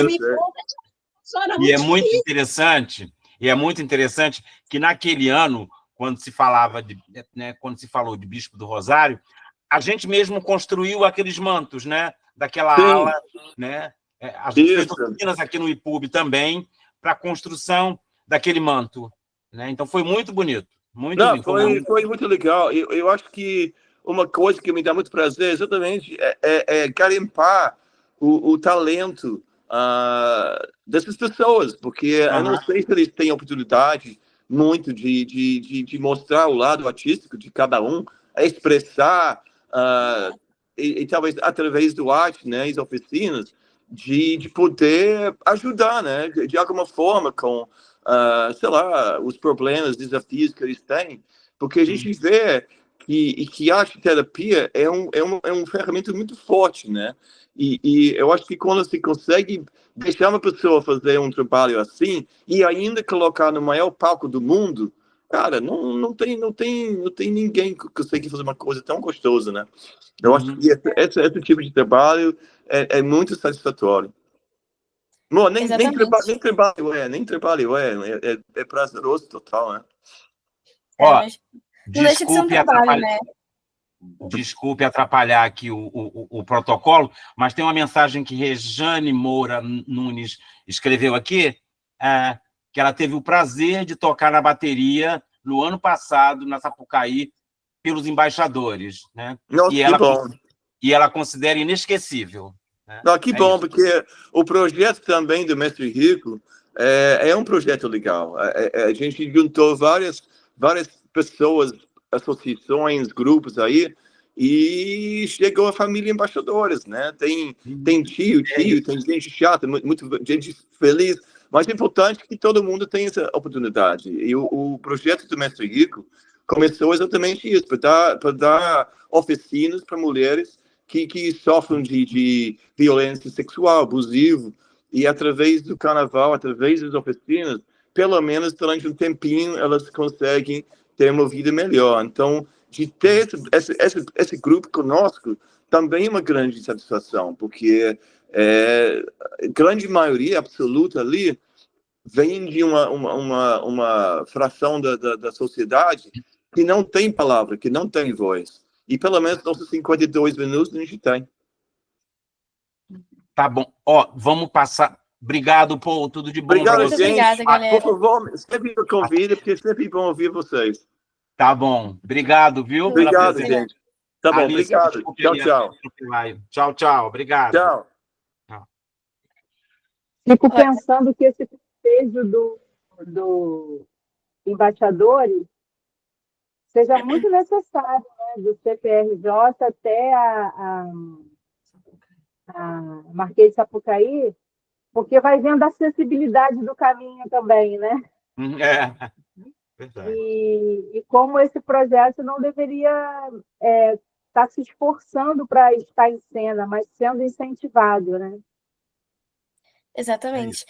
E é muito interessante, que naquele ano, quando se falava quando se falou de Bispo do Rosário, a gente mesmo construiu aqueles mantos, né? Daquela ala, né? A gente fez oficinas aqui no IPUB também para a construção daquele manto, né? Então foi muito bonito, bonito. Foi muito legal. Eu acho que uma coisa que me dá muito prazer exatamente é garimpar o talento dessas pessoas, porque eu não sei se eles têm oportunidade muito de mostrar o lado artístico de cada um, expressar e talvez através do arte, né, as oficinas, de poder ajudar, né, de alguma forma com sei lá, os problemas, desafios que eles têm, porque a gente vê que a arte-terapia é uma ferramenta muito forte, né? E eu acho que quando você consegue deixar uma pessoa fazer um trabalho assim e ainda colocar no maior palco do mundo, cara, não tem ninguém que consegue fazer uma coisa tão gostosa, né? Eu acho que esse tipo de trabalho é muito satisfatório. Bom, nem trabalho é prazeroso total, né? Desculpe atrapalhar aqui o protocolo, mas tem uma mensagem que Rejane Moura Nunes escreveu aqui, que ela teve o prazer de tocar na bateria no ano passado, na Sapucaí, pelos embaixadores, né? Nossa, e ela considera inesquecível. Não, que bom, porque o projeto também do Mestre Rico é um projeto legal. A gente juntou várias pessoas, associações, grupos aí, e chegou a família embaixadores, né? Tem tio, tem gente chata, muito gente feliz, mas é importante que todo mundo tenha essa oportunidade. E o projeto do Mestre Rico começou exatamente isso, para dar oficinas para mulheres que sofrem de violência sexual, abusiva, e através do carnaval, através das oficinas, pelo menos durante um tempinho, elas conseguem ter uma vida melhor. Então, de ter esse grupo conosco, também é uma grande satisfação, porque a grande maioria absoluta ali vem de uma fração da sociedade que não tem palavra, que não tem voz. E pelo menos nossos 52 minutos a gente tem. Tá bom. Vamos passar. Obrigado, Paul. Tudo de bom para Obrigado, vocês. gente. Obrigada, galera. Por favor, sempre me convida, porque é sempre bom ouvir vocês. Tá bom. Obrigado, viu? Obrigado, pela presença. gente. Tá bom, Alice, obrigado. desculpe Tchau, aí, tchau. Tchau, tchau. Obrigado. Tchau. Fico pensando que esse cortejo do embaixadores seja muito necessário, né? Do CPRJ até a Marquês de Sapucaí, porque vai vendo a acessibilidade do caminho também, né? É, verdade. E como esse projeto não deveria estar se esforçando para estar em cena, mas sendo incentivado, né? Exatamente.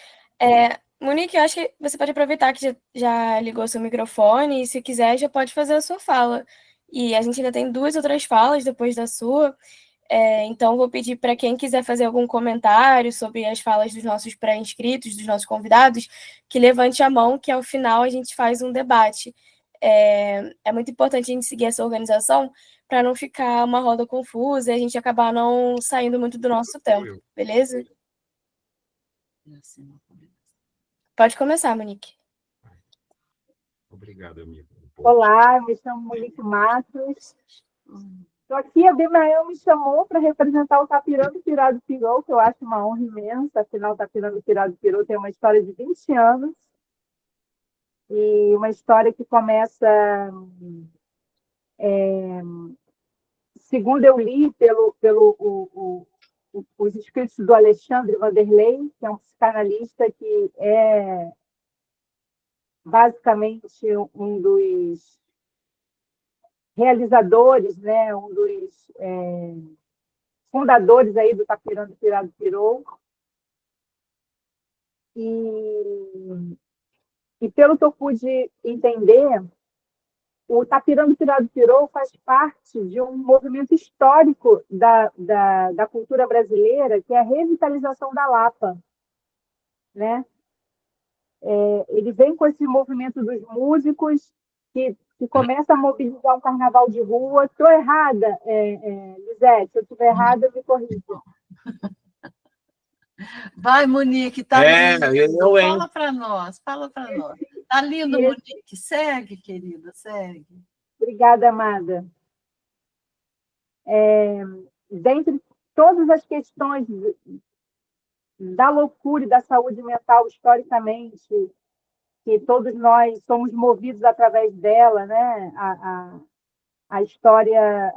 Monique, eu acho que você pode aproveitar que já ligou seu microfone e, se quiser, já pode fazer a sua fala. E a gente ainda tem 2 outras falas depois da sua. Então, vou pedir para quem quiser fazer algum comentário sobre as falas dos nossos pré-inscritos, dos nossos convidados, que levante a mão, que ao final a gente faz um debate. É muito importante a gente seguir essa organização para não ficar uma roda confusa e a gente acabar não saindo muito do nosso tempo, beleza? Pode começar, Monique. Obrigado, amigo. Olá, me chamo Monique Matos. Estou aqui, a Abimael me chamou para representar o Tapirando Pirado Pirou, que eu acho uma honra imensa, afinal, o Tapirando Pirado Pirou tem uma história de 20 anos, e uma história que começa, segundo eu li, os escritos do Alexandre Vanderlei, que é um psicanalista que é basicamente um dos realizadores, né, um dos fundadores aí do Tapirando Pirado Pirou. E pelo que eu pude entender, o Tapirando Pirado Pirou faz parte de um movimento histórico da cultura brasileira, que é a revitalização da Lapa, né? Ele vem com esse movimento dos músicos que começa a mobilizar um carnaval de rua. Estou errada, Lisete? Se eu estiver errada, me corrija. Vai, Monique, tá lindo. Hein? Fala para nós. Tá lindo, Monique. Segue, querida, segue. Obrigada, amada. Dentre todas as questões da loucura e da saúde mental, historicamente, que todos nós somos movidos através dela, né? A história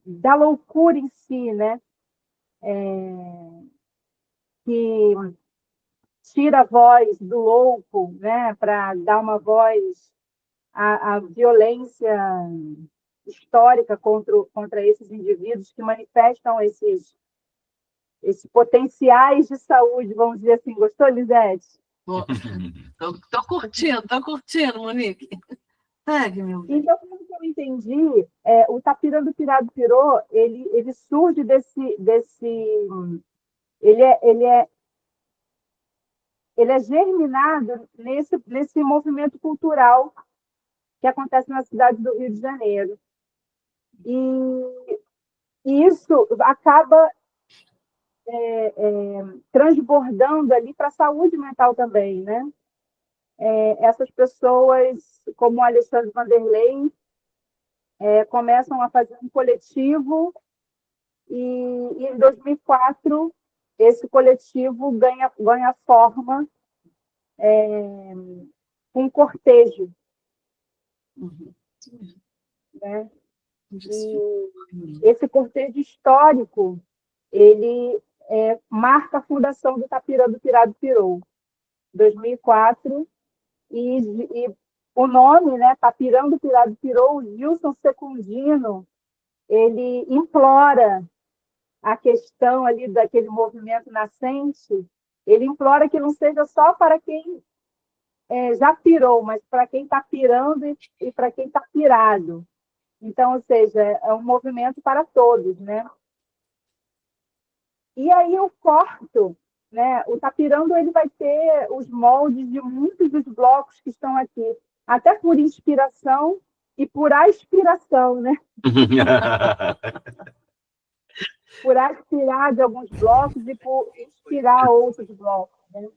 da loucura em si, né? Que tira a voz do louco, né? Para dar uma voz à violência histórica contra esses indivíduos que manifestam esses potenciais de saúde, vamos dizer assim. Gostou, Lisete? Tô curtindo, Monique. Segue, meu bem. Então, pelo que eu entendi, o Tapirando Pirado Pirou, ele surge ele é germinado nesse movimento cultural que acontece na cidade do Rio de Janeiro. E isso acaba transbordando ali para a saúde mental também, né? Essas pessoas, como o Alexandre Vanderlei, começam a fazer um coletivo e em 2004 esse coletivo ganha forma com um cortejo. Né? E esse cortejo histórico, ele marca a fundação do Tapirando Pirado Pirou, 2004, e o nome, né, Tapirando Pirado Pirou, Gilson Secundino, ele implora a questão ali daquele movimento nascente, ele implora que não seja só para quem já pirou, mas para quem está pirando e para quem está pirado. Então, ou seja, é um movimento para todos, né? E aí eu corto né? O Tapirando ele vai ter os moldes de muitos dos blocos que estão aqui, até por inspiração e por aspiração, né? Por aspirar de alguns blocos e por inspirar outros blocos, né?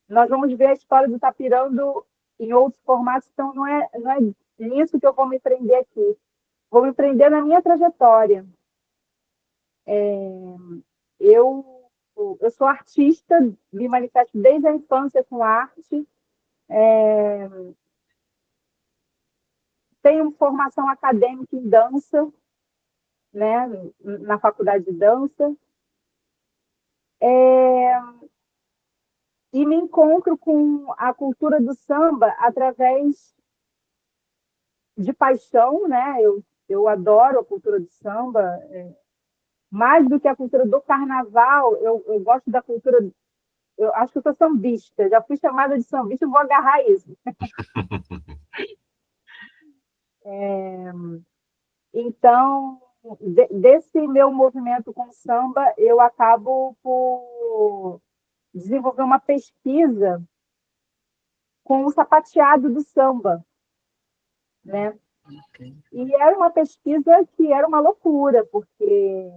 Nós vamos ver a história do Tapirando em outros formatos, então não é nisso que eu vou me prender aqui. Vou me prender na minha trajetória. Eu sou artista, me manifesto desde a infância com arte, tenho formação acadêmica em dança, né, na faculdade de dança, e me encontro com a cultura do samba através de paixão, né? Eu adoro a cultura do samba, mais do que a cultura do carnaval, eu gosto da cultura. Eu acho que eu sou sambista, já fui chamada de sambista, vou agarrar isso. Então, desse meu movimento com samba, eu acabo por desenvolver uma pesquisa com o sapateado do samba, né? E era uma pesquisa que era uma loucura, porque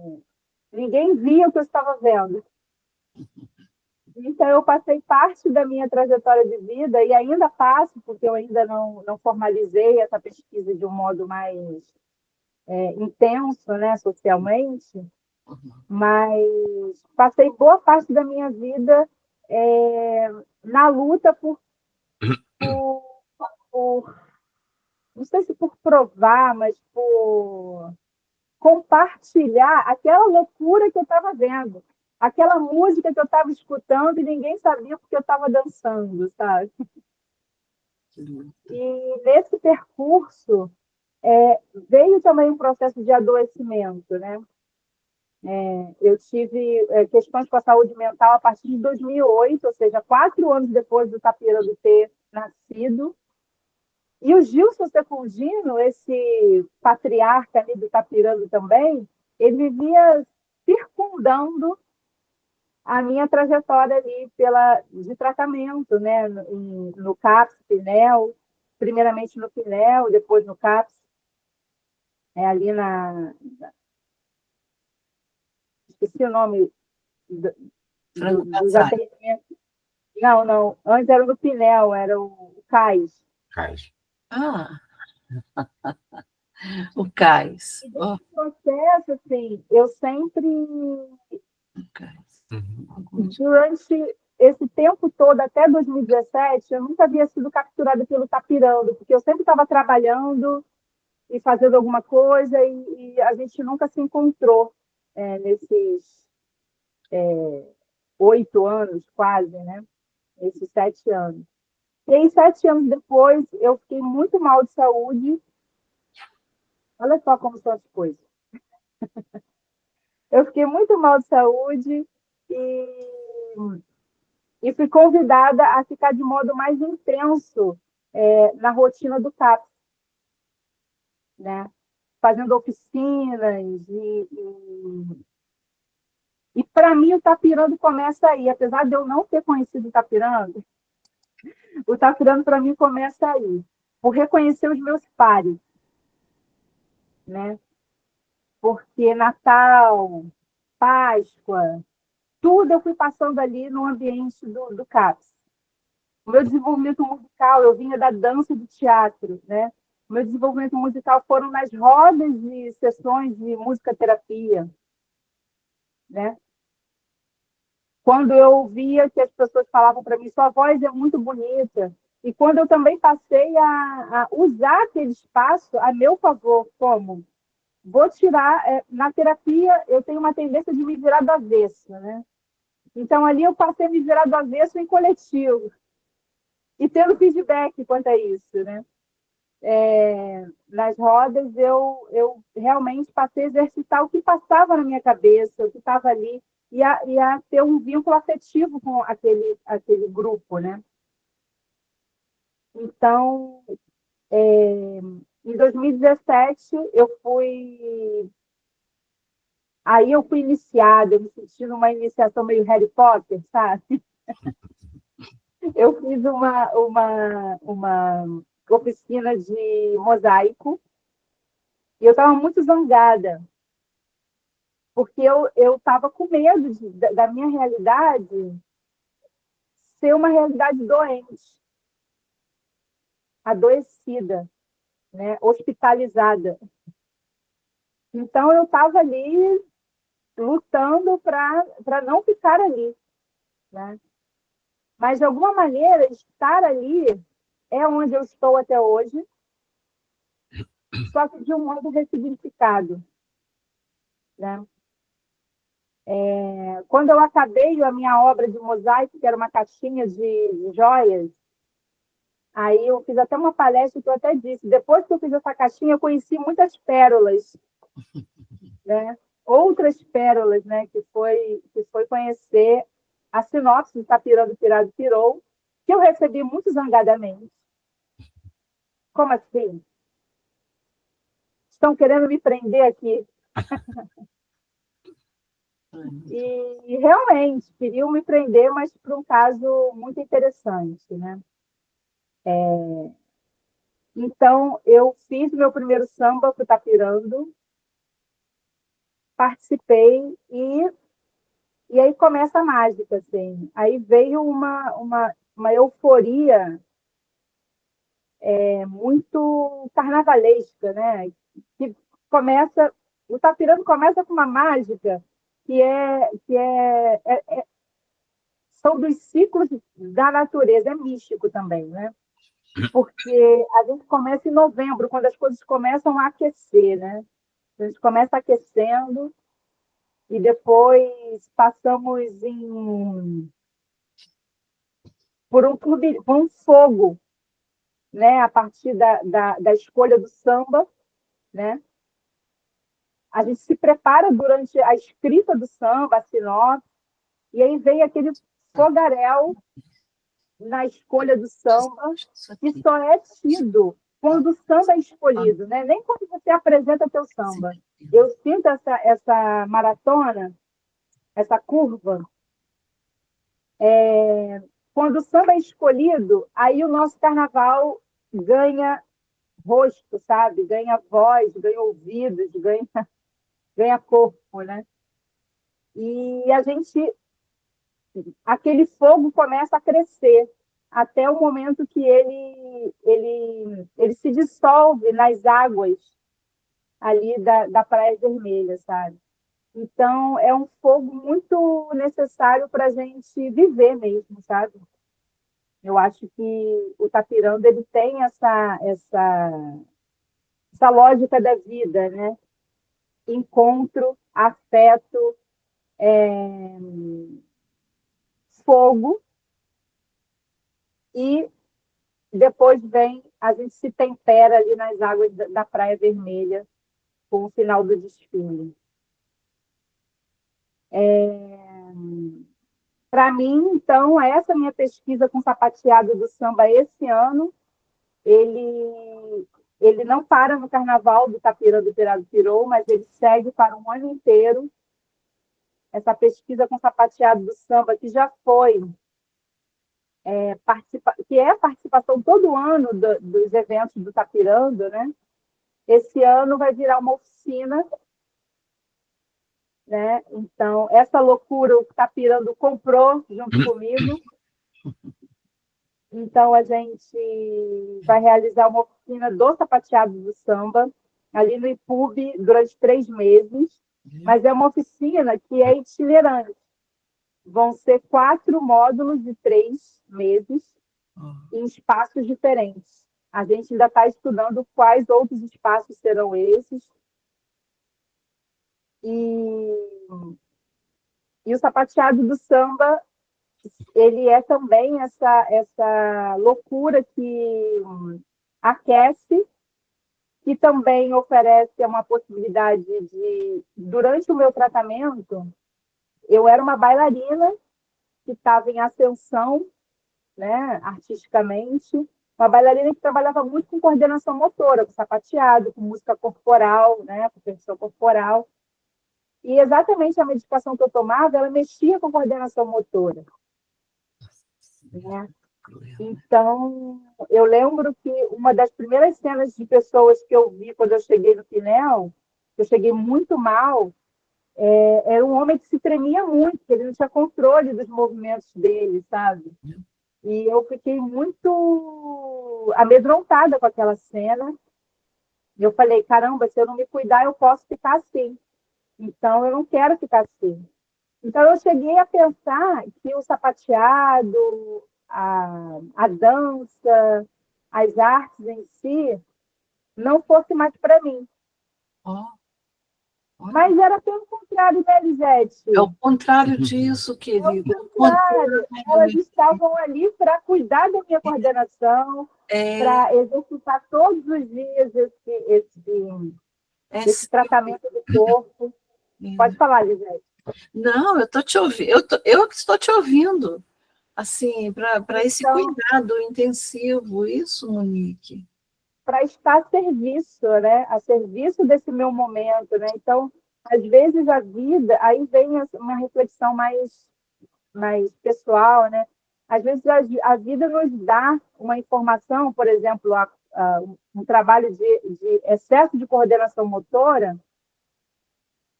ninguém via o que eu estava vendo. Então, eu passei parte da minha trajetória de vida, e ainda passo, porque eu ainda não formalizei essa pesquisa de um modo mais intenso, né, socialmente, mas passei boa parte da minha vida na luta por, não sei se por provar, mas por compartilhar aquela loucura que eu estava vendo, aquela música que eu estava escutando e ninguém sabia porque eu estava dançando, sabe? E nesse percurso veio também um processo de adoecimento, né? Eu tive questões com a saúde mental a partir de 2008, ou seja, 4 anos depois do Tapirando ter nascido. E o Gilson Secundino, esse patriarca ali do Tapirando também, ele vivia circundando a minha trajetória ali de tratamento, né? No CAPS, PNEL, primeiramente no PNEL, depois no CAPS, ali esqueci o nome dos atendimentos. Não, antes era no PNEL, era o CAIS. Ah, o CAIS. O processo, assim, eu sempre, durante esse tempo todo, até 2017, eu nunca havia sido capturada pelo Tapirando, porque eu sempre estava trabalhando e fazendo alguma coisa, e a gente nunca se encontrou nesses 8 anos, quase, né? Esses 7 anos. E aí, 7 anos depois, eu fiquei muito mal de saúde. Olha só como são as coisas. Eu fiquei muito mal de saúde e fui convidada a ficar de modo mais intenso na rotina do CAPS, né? Fazendo oficinas. E para mim, o Tapirando começa aí. Apesar de eu não ter conhecido o Tapirando para mim começa aí, por reconhecer os meus pares, né? Porque Natal, Páscoa, tudo eu fui passando ali no ambiente do CAPS. O meu desenvolvimento musical, eu vinha da dança e do teatro, né? O meu desenvolvimento musical foram nas rodas e sessões de musicoterapia, né? Quando eu via que as pessoas falavam para mim, sua voz é muito bonita, e quando eu também passei a usar aquele espaço a meu favor, como vou tirar, na terapia eu tenho uma tendência de me virar do avesso, né? Então ali eu passei a me virar do avesso em coletivo, e tendo feedback quanto a isso, né? Nas rodas eu realmente passei a exercitar o que passava na minha cabeça, o que estava ali, e a ter um vínculo afetivo com aquele grupo, né? Então, em 2017, eu fui Aí eu fui iniciada, eu me senti numa iniciação meio Harry Potter, sabe? Eu fiz uma oficina de mosaico e eu estava muito zangada, porque eu estava com medo da minha realidade ser uma realidade doente, adoecida, né? Hospitalizada. Então, eu estava ali lutando para não ficar ali, né? Mas, de alguma maneira, estar ali é onde eu estou até hoje, só que de um modo ressignificado, né? Quando eu acabei a minha obra de mosaico, que era uma caixinha de joias, aí eu fiz até uma palestra que eu até disse, depois que eu fiz essa caixinha, eu conheci muitas pérolas, né? Outras pérolas, né? Que foi conhecer a sinopse do Tapirão do Pirado Pirou, que eu recebi muito zangadamente. Como assim? Estão querendo me prender aqui. E realmente queriam me prender, mas por um caso muito interessante, né? Então, eu fiz meu primeiro samba para o Tapirando, participei e aí começa a mágica, assim. Aí veio uma euforia muito carnavalesca, né? Que começa, o Tapirando começa com uma mágica que são dos ciclos da natureza, é místico também, né? Porque a gente começa em novembro, quando as coisas começam a aquecer, né? A gente começa aquecendo e depois passamos por um fogo, né? A partir da escolha do samba, né? A gente se prepara durante a escrita do samba, a sinopse, e aí vem aquele fogaréu na escolha do samba, que só é tido quando o samba é escolhido, né? Nem quando você apresenta teu samba. Eu sinto essa maratona, essa curva, quando o samba é escolhido, aí o nosso carnaval ganha rosto, sabe? Ganha voz, ganha ouvidos, ganha corpo, né? E aquele fogo começa a crescer até o momento que ele se dissolve nas águas ali da Praia Vermelha, sabe? Então, é um fogo muito necessário para a gente viver mesmo, sabe? Eu acho que o Tapiranda ele tem essa lógica da vida, né? Encontro, afeto, fogo, e depois a gente se tempera ali nas águas da Praia Vermelha com o final do desfile. Para mim, então, essa minha pesquisa com sapateado do samba esse ano, ele não para no Carnaval do Tapira do Pirado Pirou, mas ele segue para um ano inteiro. Essa pesquisa com sapateado do samba, que já foi que é participação todo ano dos eventos do Tapirando, né? Esse ano vai virar uma oficina, né? Então, essa loucura o Tapirando comprou junto comigo. Então, a gente vai realizar uma oficina do sapateado do samba, ali no IPUB, durante 3 meses. Mas é uma oficina que é itinerante. Vão ser 4 módulos de 3 meses, em espaços diferentes. A gente ainda está estudando quais outros espaços serão esses. E o sapateado do samba, ele é também essa loucura que aquece, que também oferece uma possibilidade durante o meu tratamento, eu era uma bailarina que estava em ascensão, né, artisticamente, uma bailarina que trabalhava muito com coordenação motora, com sapateado, com música corporal, né, com percussão corporal. E exatamente a medicação que eu tomava, ela mexia com a coordenação motora, né? Então, eu lembro que uma das primeiras cenas de pessoas que eu vi quando eu cheguei no Pinel, eu cheguei muito mal, era um homem que se tremia muito, que ele não tinha controle dos movimentos dele, sabe? E eu fiquei muito amedrontada com aquela cena. Eu falei, caramba, se eu não me cuidar, eu posso ficar assim. Então, eu não quero ficar assim. Então, eu cheguei a pensar que o sapateado, a dança, as artes em si, não fosse mais para mim. Mas era pelo contrário, né, Elisete? É o contrário disso, querido. É o contrário. Elas estavam ali para cuidar da minha coordenação, para exercitar todos os dias esse tratamento do corpo. Pode falar, Elisete. Não, eu estou te ouvindo. Eu que estou te ouvindo. Assim, para esse cuidado intensivo, isso, Monique. Para estar a serviço, né? A serviço desse meu momento, né? Então, às vezes a vida, aí vem uma reflexão mais pessoal, né? Às vezes a vida nos dá uma informação, por exemplo, um trabalho de excesso de coordenação motora,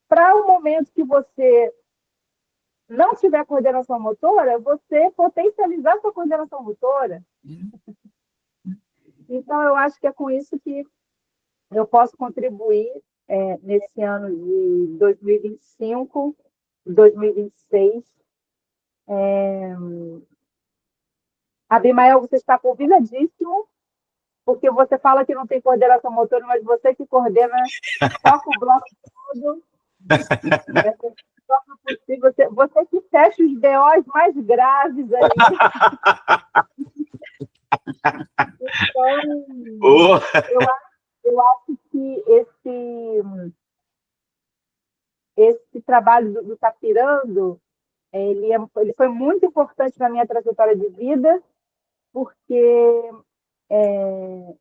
para o momento que você não tiver coordenação motora, você potencializar sua coordenação motora. Então, eu acho que é com isso que eu posso contribuir nesse ano de 2025, 2026. Abimael, você está convidadíssimo, porque você fala que não tem coordenação motora, mas você que coordena, toca o bloco todo. Você que fecha os BOs mais graves aí. Então, eu acho que esse trabalho do Tapirando, ele foi muito importante na minha trajetória de vida, porque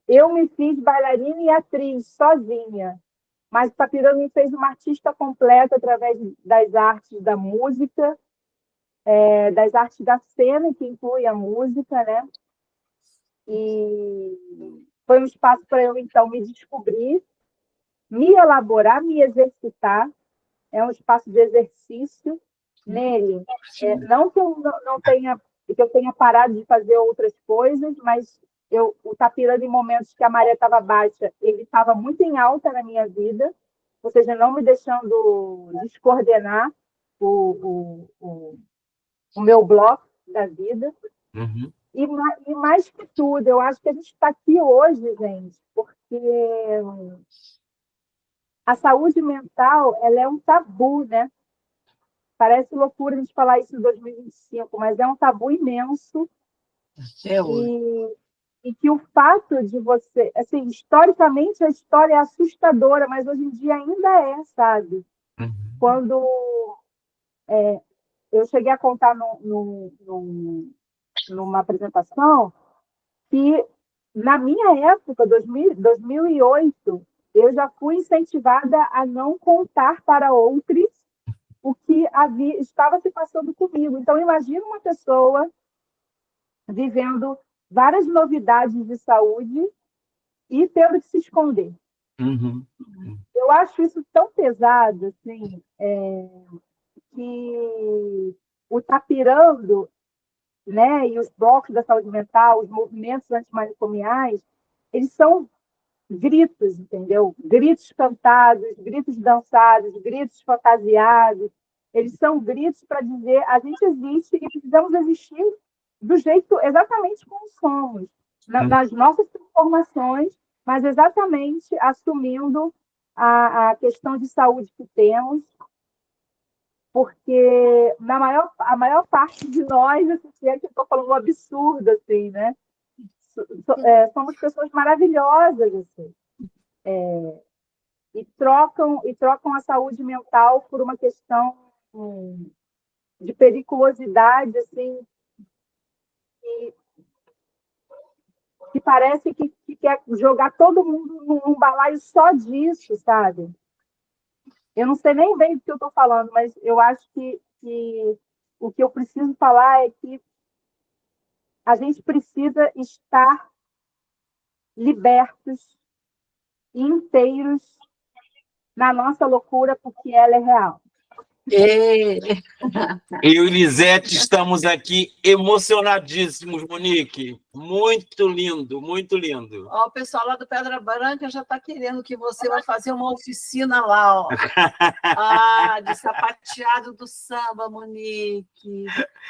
eu me fiz bailarina e atriz sozinha, mas o Tapirando me fez uma artista completa através das artes da música, das artes da cena, que inclui a música, né? E foi um espaço para eu, então, me descobrir, me elaborar, me exercitar. É um espaço de exercício nele. Não que eu não tenha, que eu tenha parado de fazer outras coisas, mas o Tapirando, em momentos que a maré estava baixa, ele estava muito em alta na minha vida, ou seja, não me deixando descoordenar o meu bloco da vida. Uhum. E mais que tudo, eu acho que a gente está aqui hoje, gente, porque a saúde mental, ela é um tabu, né? Parece loucura a gente falar isso em 2025, mas é um tabu imenso. E que o fato de você... Assim, historicamente, a história é assustadora, mas hoje em dia ainda é, sabe? Uhum. Quando eu cheguei a contar numa apresentação que, na minha época, 2008, eu já fui incentivada a não contar para outros o que estava se passando comigo. Então, imagina uma pessoa vivendo várias novidades de saúde e tendo que se esconder. Uhum. Eu acho isso tão pesado, assim, que o Tapirando, né, e os blocos da saúde mental, os movimentos antimanicomiais, eles são gritos, entendeu? Gritos cantados, gritos dançados, gritos fantasiados. Eles são gritos para dizer a gente existe e precisamos existir do jeito exatamente como somos, nas nossas transformações, mas exatamente assumindo a questão de saúde que temos, porque a maior parte de nós, assim, é que eu estou falando um absurdo, assim, né? Somos pessoas maravilhosas, assim, e trocam a saúde mental por uma questão de periculosidade, assim, que parece que quer jogar todo mundo num balaio só disso, sabe? eu não sei nem bem do que eu estou falando, mas eu acho que o que eu preciso falar é que a gente precisa estar libertos e inteiros na nossa loucura, porque ela é real. Eu e Lisete estamos aqui emocionadíssimos, Monique. Muito lindo, muito lindo. Ó, o pessoal lá do Pedra Branca já está querendo que você vai fazer uma oficina lá, ó. De sapateado do samba, Monique.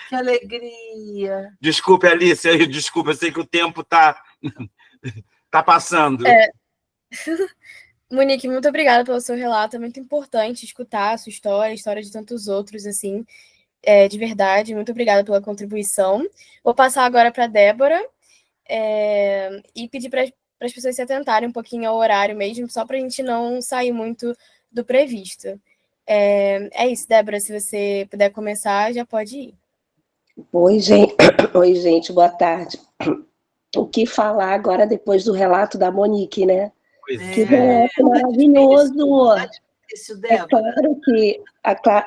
Que alegria. Desculpe, Alice, desculpa, eu sei que o tempo está passando. Monique, muito obrigada pelo seu relato. É muito importante escutar a sua história, a história de tantos outros, assim, de verdade. Muito obrigada pela contribuição. Vou passar agora para a Débora e pedir para as pessoas se atentarem um pouquinho ao horário mesmo, só para a gente não sair muito do previsto. É isso, Débora, se você puder começar, já pode ir. Oi, gente. Oi, gente, boa tarde. O que falar agora depois do relato da Monique, né? Que relato maravilhoso!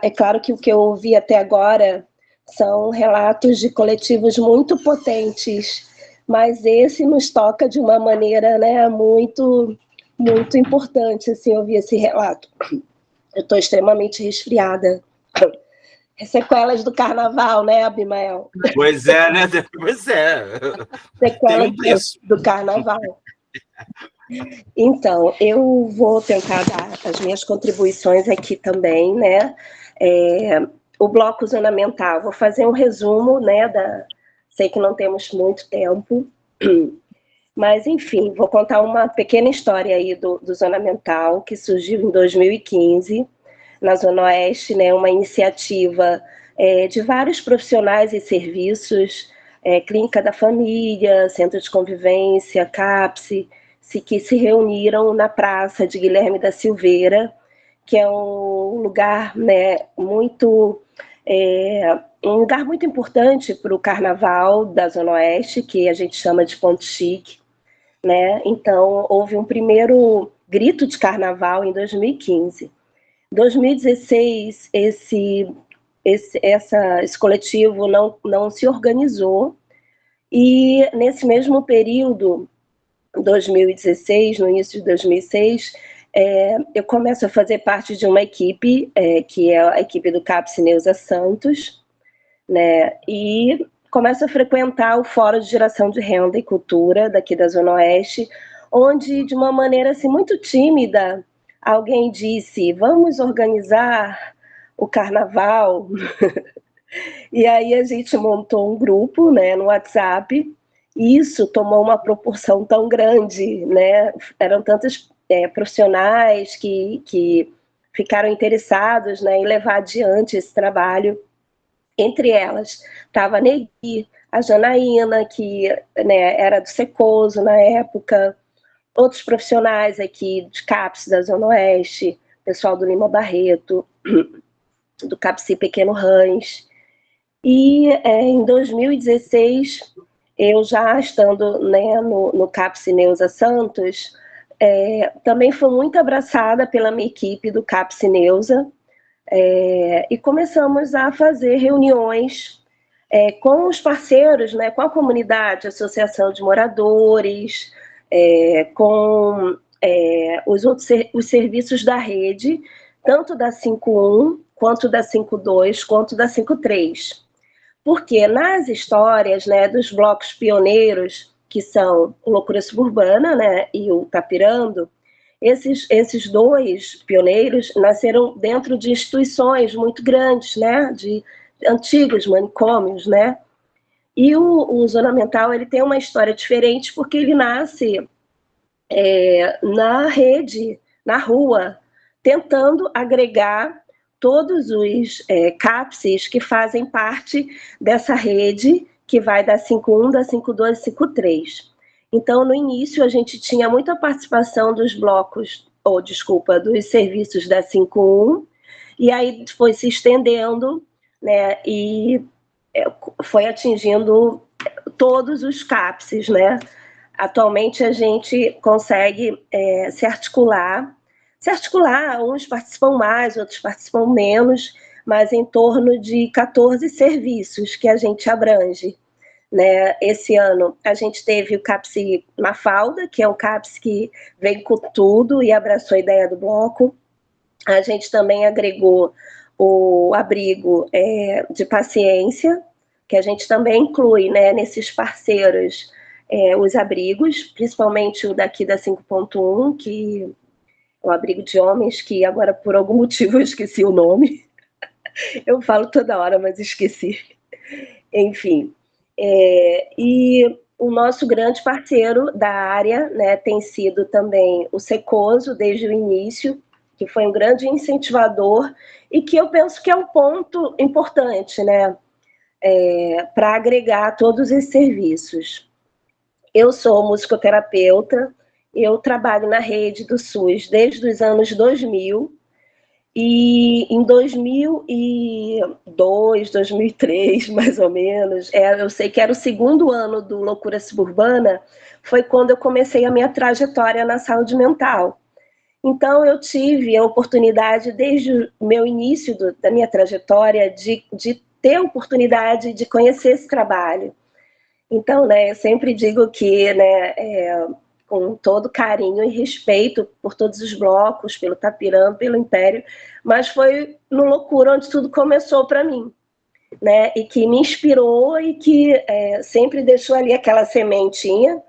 É claro que o que eu ouvi até agora são relatos de coletivos muito potentes, mas esse nos toca de uma maneira, né, muito, muito importante, assim, ouvir esse relato. Eu estou extremamente resfriada. Sequelas do carnaval, né, Abimael? Pois é, né? Pois é. Sequelas do carnaval. Então, eu vou tentar dar as minhas contribuições aqui também, né? O bloco zonamental, vou fazer um resumo, né? Sei que não temos muito tempo, mas, enfim, vou contar uma pequena história aí do zonamental, que surgiu em 2015, na Zona Oeste, né? Uma iniciativa de vários profissionais e serviços, Clínica da Família, Centro de Convivência, CAPS, que se reuniram na Praça de Guilherme da Silveira, que é um lugar, né, muito importante para o carnaval da Zona Oeste, que a gente chama de Ponto Chique, né? Então, houve um primeiro grito de carnaval em 2015. Em 2016, esse coletivo não se organizou, e nesse mesmo período, 2016, no início de 2006, eu começo a fazer parte de uma equipe, que é a equipe do CAPS Neuza Santos, né, e começo a frequentar o Fórum de Geração de Renda e Cultura, daqui da Zona Oeste, onde, de uma maneira assim, muito tímida, alguém disse, vamos organizar o carnaval. E aí a gente montou um grupo, né, no WhatsApp, e isso tomou uma proporção tão grande, né? Eram tantos profissionais que ficaram interessados, né, em levar adiante esse trabalho. Entre elas estava a Negui, a Janaína, que, né, era do Secoso na época, outros profissionais aqui de CAPS da Zona Oeste, pessoal do Lima Barreto, do CAPSI Pequeno Rãs. E em 2016, eu já estando, né, no CAPS Neuza Santos, também fui muito abraçada pela minha equipe do CAPS Neuza, e começamos a fazer reuniões com os parceiros, né, com a comunidade, associação de moradores, com os serviços da rede, tanto da 51, quanto da 52, quanto da 53. Porque nas histórias, né, dos blocos pioneiros, que são o Loucura Suburbana, né, e o Tapirando, esses dois pioneiros nasceram dentro de instituições muito grandes, né, de antigos manicômios, né, e o Zona Mental, ele tem uma história diferente porque ele nasce na rede, na rua, tentando agregar todos os CAPSs que fazem parte dessa rede, que vai da 51, da 52 e 53. Então, no início, a gente tinha muita participação dos blocos, dos serviços da 51, e aí foi se estendendo, né, e foi atingindo todos os CAPSs, se articular. Uns participam mais, outros participam menos, mas em torno de 14 serviços que a gente abrange. Né? Esse ano a gente teve o CAPS Mafalda, que é um CAPS que vem com tudo e abraçou a ideia do bloco. A gente também agregou o abrigo de paciência, que a gente também inclui, né, nesses parceiros os abrigos, principalmente o daqui da 5.1, que é o abrigo de homens, que agora por algum motivo eu esqueci o nome. Eu falo toda hora, mas esqueci. Enfim. E o nosso grande parceiro da área, né, tem sido também o Secoso, desde o início, que foi um grande incentivador e que eu penso que é um ponto importante, né, para agregar todos esses serviços. Eu sou musicoterapeuta, eu trabalho na rede do SUS desde os anos 2000, e em 2002, 2003, mais ou menos, eu sei que era o segundo ano do Loucura Suburbana, foi quando eu comecei a minha trajetória na saúde mental. Então, eu tive a oportunidade, desde o meu início da minha trajetória, de ter a oportunidade de conhecer esse trabalho. Então, né, eu sempre digo que, né, com todo carinho e respeito por todos os blocos, pelo Tapirã, pelo Império, mas foi no Loucura onde tudo começou para mim, né? E que me inspirou e que sempre deixou ali aquela sementinha,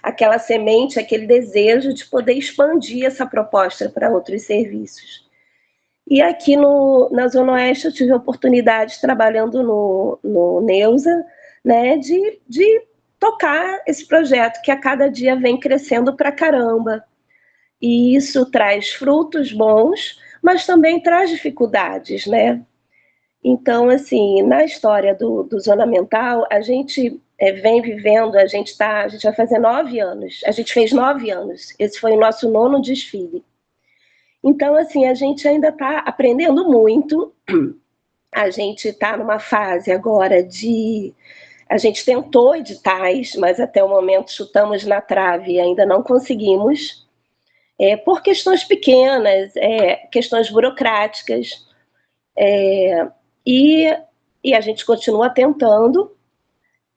aquela semente, aquele desejo de poder expandir essa proposta para outros serviços. E aqui na Zona Oeste eu tive a oportunidade, trabalhando no Neusa, né, de tocar esse projeto que a cada dia vem crescendo pra caramba. E isso traz frutos bons, mas também traz dificuldades, né? Então, assim, na história do Zona Mental, a gente vem vivendo, a gente vai fazer 9 anos, a gente fez 9 anos, esse foi o nosso 9º desfile. Então, assim, a gente ainda está aprendendo muito, a gente está numa fase agora a gente tentou editais, mas até o momento chutamos na trave e ainda não conseguimos, por questões pequenas, questões burocráticas, e a gente continua tentando,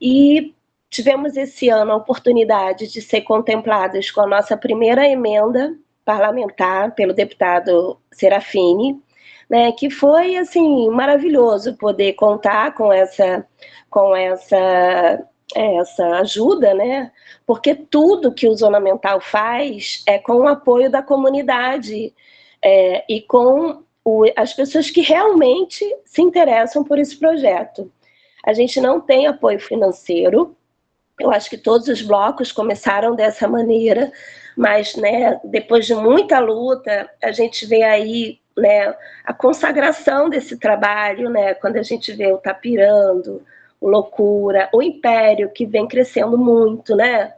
e tivemos esse ano a oportunidade de ser contempladas com a nossa primeira emenda parlamentar pelo deputado Serafini, né, que foi assim maravilhoso poder contar com essa ajuda, né, porque tudo que o Zona Mental faz é com o apoio da comunidade e com as pessoas que realmente se interessam por esse projeto. A gente não tem apoio financeiro, eu acho que todos os blocos começaram dessa maneira, mas, né, depois de muita luta, a gente vê aí, né, a consagração desse trabalho, né, quando a gente vê o Tapirando, o Loucura, o Império, que vem crescendo muito, né,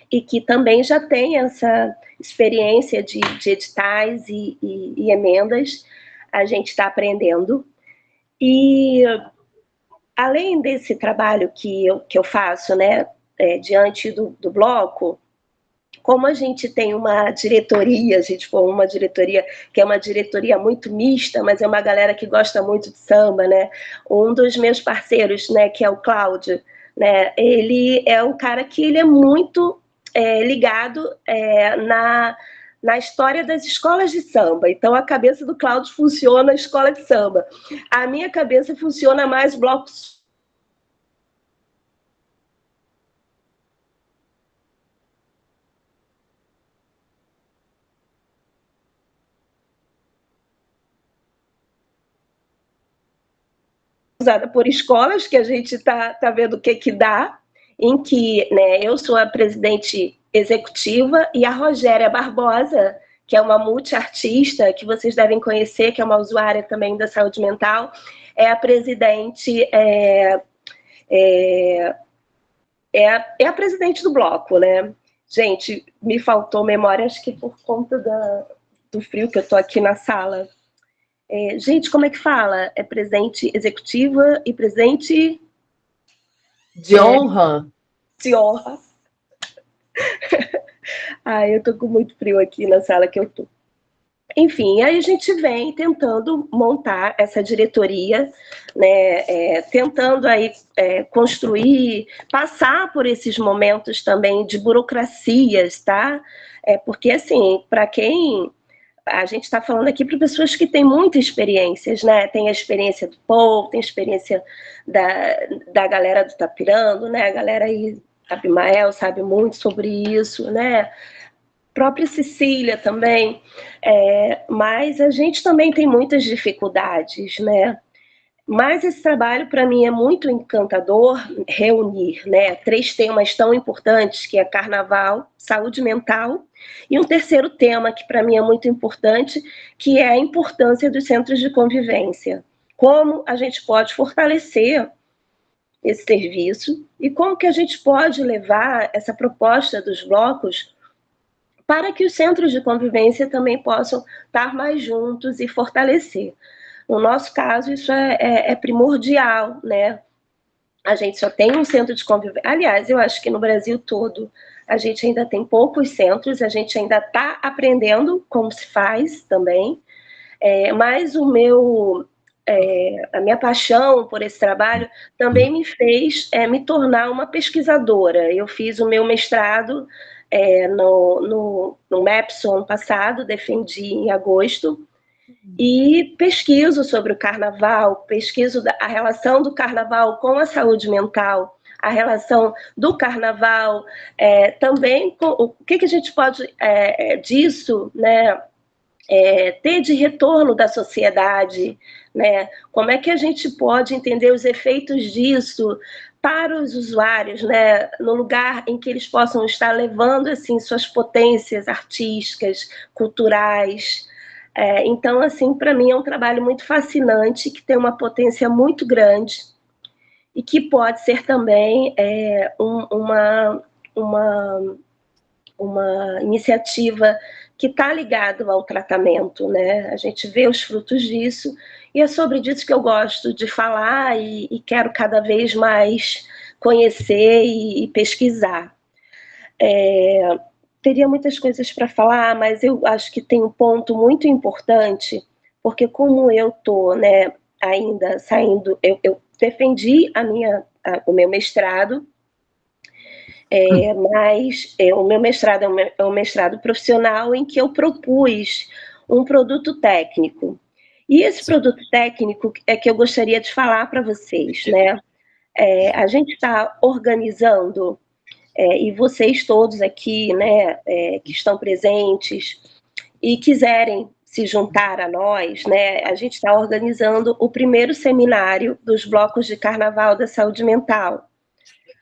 e que também já tem essa experiência de editais e emendas, a gente está aprendendo. E, além desse trabalho que eu faço, né, diante do bloco, como a gente tem uma diretoria, a gente formou uma diretoria que é uma diretoria muito mista, mas é uma galera que gosta muito de samba, né? Um dos meus parceiros, né, que é o Cláudio, né, ele é um cara que ele é muito ligado na história das escolas de samba. Então, a cabeça do Cláudio funciona na escola de samba. A minha cabeça funciona mais blocos usada por escolas, que a gente está vendo o que dá, em que, né, eu sou a presidente executiva e a Rogéria Barbosa, que é uma multiartista, que vocês devem conhecer, que é uma usuária também da saúde mental, é a presidente, a presidente do bloco, né? Gente, me faltou memória, acho que por conta do frio que eu estou aqui na sala. Gente, como é que fala? É presidente executiva e presidente... De honra. De honra. Eu tô com muito frio aqui na sala que eu tô. Enfim, aí a gente vem tentando montar essa diretoria, né, tentando aí construir, passar por esses momentos também de burocracias, tá? Porque, assim, para quem... A gente está falando aqui para pessoas que têm muitas experiências, né? Tem a experiência do Paul, tem a experiência da galera do Tapirando, né? A galera aí, Abimael, sabe muito sobre isso, né? Própria Cecília também, mas a gente também tem muitas dificuldades, né? Mas esse trabalho, para mim, é muito encantador reunir, né, 3 temas tão importantes, que é carnaval, saúde mental, e um terceiro tema que, para mim, é muito importante, que é a importância dos centros de convivência. Como a gente pode fortalecer esse serviço e como que a gente pode levar essa proposta dos blocos para que os centros de convivência também possam estar mais juntos e fortalecer. No nosso caso, isso é primordial, né? A gente só tem um centro de convivência. Aliás, eu acho que no Brasil todo a gente ainda tem poucos centros, a gente ainda está aprendendo como se faz também, mas a minha paixão por esse trabalho também me fez me tornar uma pesquisadora. Eu fiz o meu mestrado no MEPS ano passado, defendi em agosto, e pesquiso sobre o carnaval, pesquiso a relação do carnaval com a saúde mental, a relação do carnaval também com o que a gente pode disso, né, ter de retorno da sociedade, né? Como é que a gente pode entender os efeitos disso para os usuários, né, no lugar em que eles possam estar levando assim suas potências artísticas, culturais. Então, assim, para mim é um trabalho muito fascinante, que tem uma potência muito grande e que pode ser também uma iniciativa que está ligada ao tratamento, né? A gente vê os frutos disso, e é sobre isso que eu gosto de falar e quero cada vez mais conhecer e pesquisar. Teria muitas coisas para falar, mas eu acho que tem um ponto muito importante, porque como eu estou, né, ainda saindo, eu defendi o meu mestrado, mas o meu mestrado é um mestrado profissional em que eu propus um produto técnico. E esse produto técnico é que eu gostaria de falar para vocês, né? A gente está organizando, e vocês todos aqui, né, que estão presentes e quiserem se juntar a nós, né, a gente está organizando o primeiro seminário dos blocos de carnaval da saúde mental.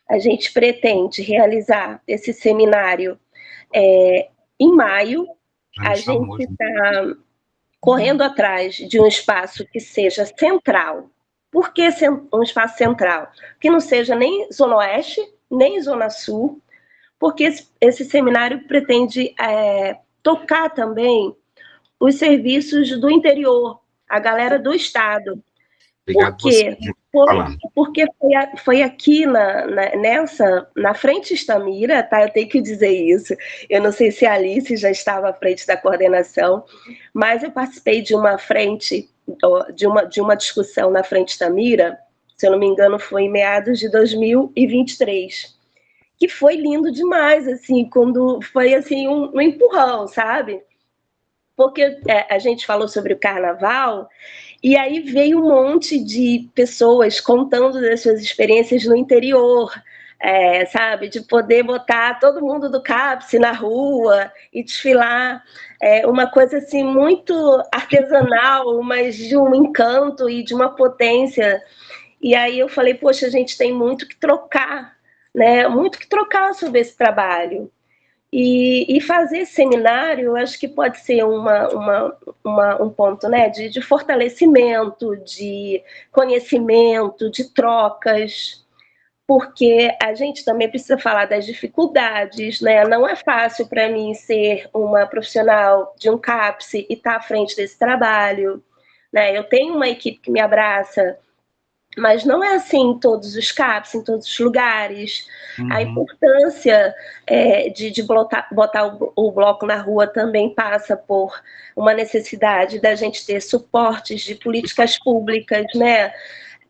A gente pretende realizar esse seminário em maio. A gente está correndo atrás de um espaço que seja central. Por que um espaço central? Que não seja nem Zona Oeste, nem Zona Sul, porque esse seminário pretende tocar também os serviços do interior, a galera do Estado. Por quê? Porque foi aqui na frente Estamira, tá? Eu tenho que dizer isso. Eu não sei se a Alice já estava à frente da coordenação, mas eu participei de uma frente, de uma discussão na frente Estamira, se eu não me engano, foi em meados de 2023, que foi lindo demais, assim, quando foi assim um empurrão, sabe? Porque a gente falou sobre o carnaval, e aí veio um monte de pessoas contando das suas experiências no interior, sabe? De poder botar todo mundo do CAPS na rua e desfilar. Uma coisa assim muito artesanal, mas de um encanto e de uma potência. E aí eu falei, poxa, a gente tem muito que trocar, né? Muito que trocar sobre esse trabalho. E fazer esse seminário, eu acho que pode ser um ponto, né, de fortalecimento, de conhecimento, de trocas, porque a gente também precisa falar das dificuldades, né? Não é fácil para mim ser uma profissional de um CAPS e estar à frente desse trabalho, né? Eu tenho uma equipe que me abraça, mas não é assim em todos os CAPs, em todos os lugares. A Uhum. importância de botar o bloco na rua também passa por uma necessidade da gente ter suportes de políticas públicas, né?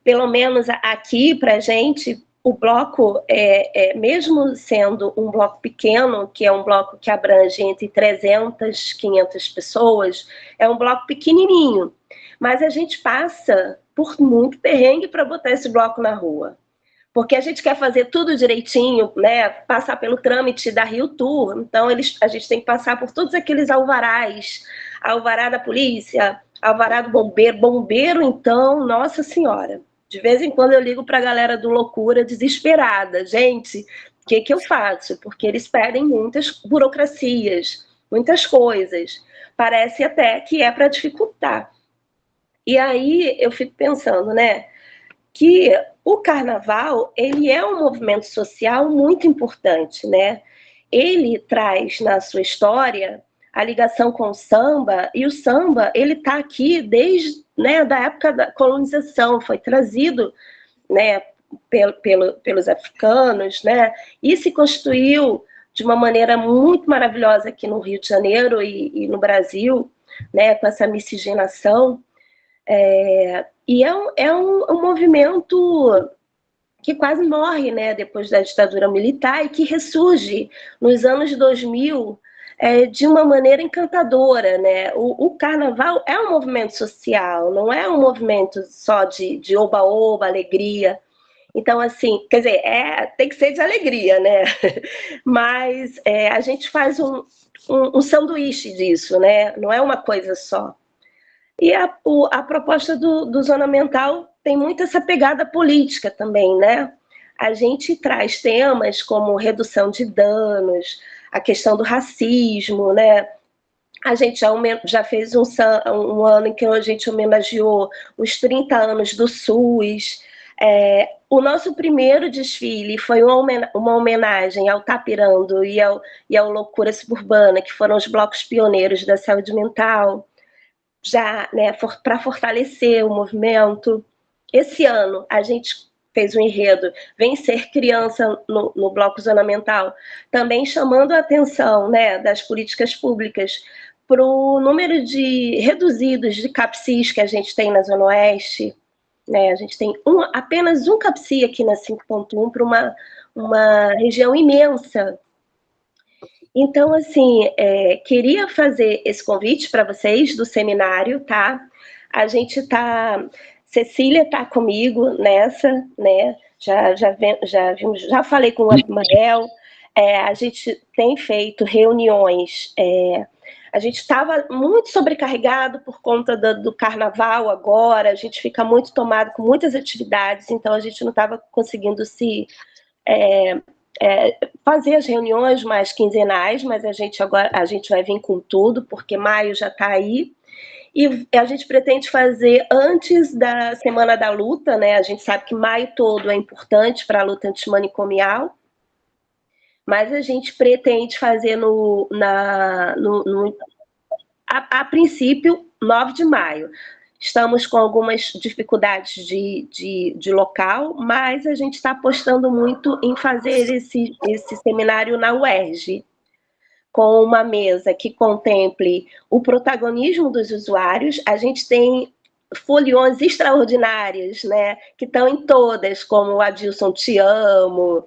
Pelo menos aqui, para a gente, o bloco, mesmo sendo um bloco pequeno, que é um bloco que abrange entre 300 e 500 pessoas, é um bloco pequenininho, mas a gente passa por muito perrengue para botar esse bloco na rua, porque a gente quer fazer tudo direitinho, né? Passar pelo trâmite da Rio Tour, então a gente tem que passar por todos aqueles alvarás, alvará da polícia, alvará do bombeiro, então, nossa senhora, de vez em quando eu ligo para a galera do Loucura desesperada, gente, o que eu faço? Porque eles pedem muitas burocracias, muitas coisas, parece até que é para dificultar. E aí eu fico pensando, né, que o carnaval, ele é um movimento social muito importante, né? Ele traz na sua história a ligação com o samba, e o samba, ele está aqui desde, né, da época da colonização, foi trazido, né, pelos africanos, né, e se constituiu de uma maneira muito maravilhosa aqui no Rio de Janeiro e no Brasil, né, com essa miscigenação. E é um movimento que quase morre, né, depois da ditadura militar, e que ressurge nos anos 2000 de uma maneira encantadora, né? O carnaval é um movimento social, não é um movimento só de oba-oba, alegria. Então, assim, quer dizer, tem que ser de alegria, né? Mas a gente faz um sanduíche disso, né? Não é uma coisa só. E a proposta do Zona Mental tem muito essa pegada política também, né? A gente traz temas como redução de danos, a questão do racismo, né? A gente já fez um ano em que a gente homenageou os 30 anos do SUS. O nosso primeiro desfile foi uma homenagem ao Tapirando e ao Loucura Suburbana, que foram os blocos pioneiros da saúde mental, já, né, para fortalecer o movimento. Esse ano a gente fez um enredo Vem Ser Criança no Bloco Zona Mental, também chamando a atenção, né, das políticas públicas para o número de reduzidos de CAPCIs que a gente tem na Zona Oeste, né? A gente tem apenas um CAPCI aqui na 5.1 para uma região imensa. Então, assim, queria fazer esse convite para vocês do seminário, tá? A gente Cecília está comigo nessa, né? Já falei com o Abimael, a gente tem feito reuniões. A gente estava muito sobrecarregado por conta do carnaval agora, a gente fica muito tomado com muitas atividades, então a gente não estava conseguindo fazer as reuniões mais quinzenais, mas a gente vai vir com tudo, porque maio já está aí, e a gente pretende fazer antes da Semana da Luta, né? A gente sabe que maio todo é importante para a luta antimanicomial, mas a gente pretende fazer a princípio, 9 de maio. Estamos com algumas dificuldades de local, mas a gente está apostando muito em fazer esse seminário na UERJ, com uma mesa que contemple o protagonismo dos usuários. A gente tem foliões extraordinários, né, que estão em todas, como Adilson Te Amo,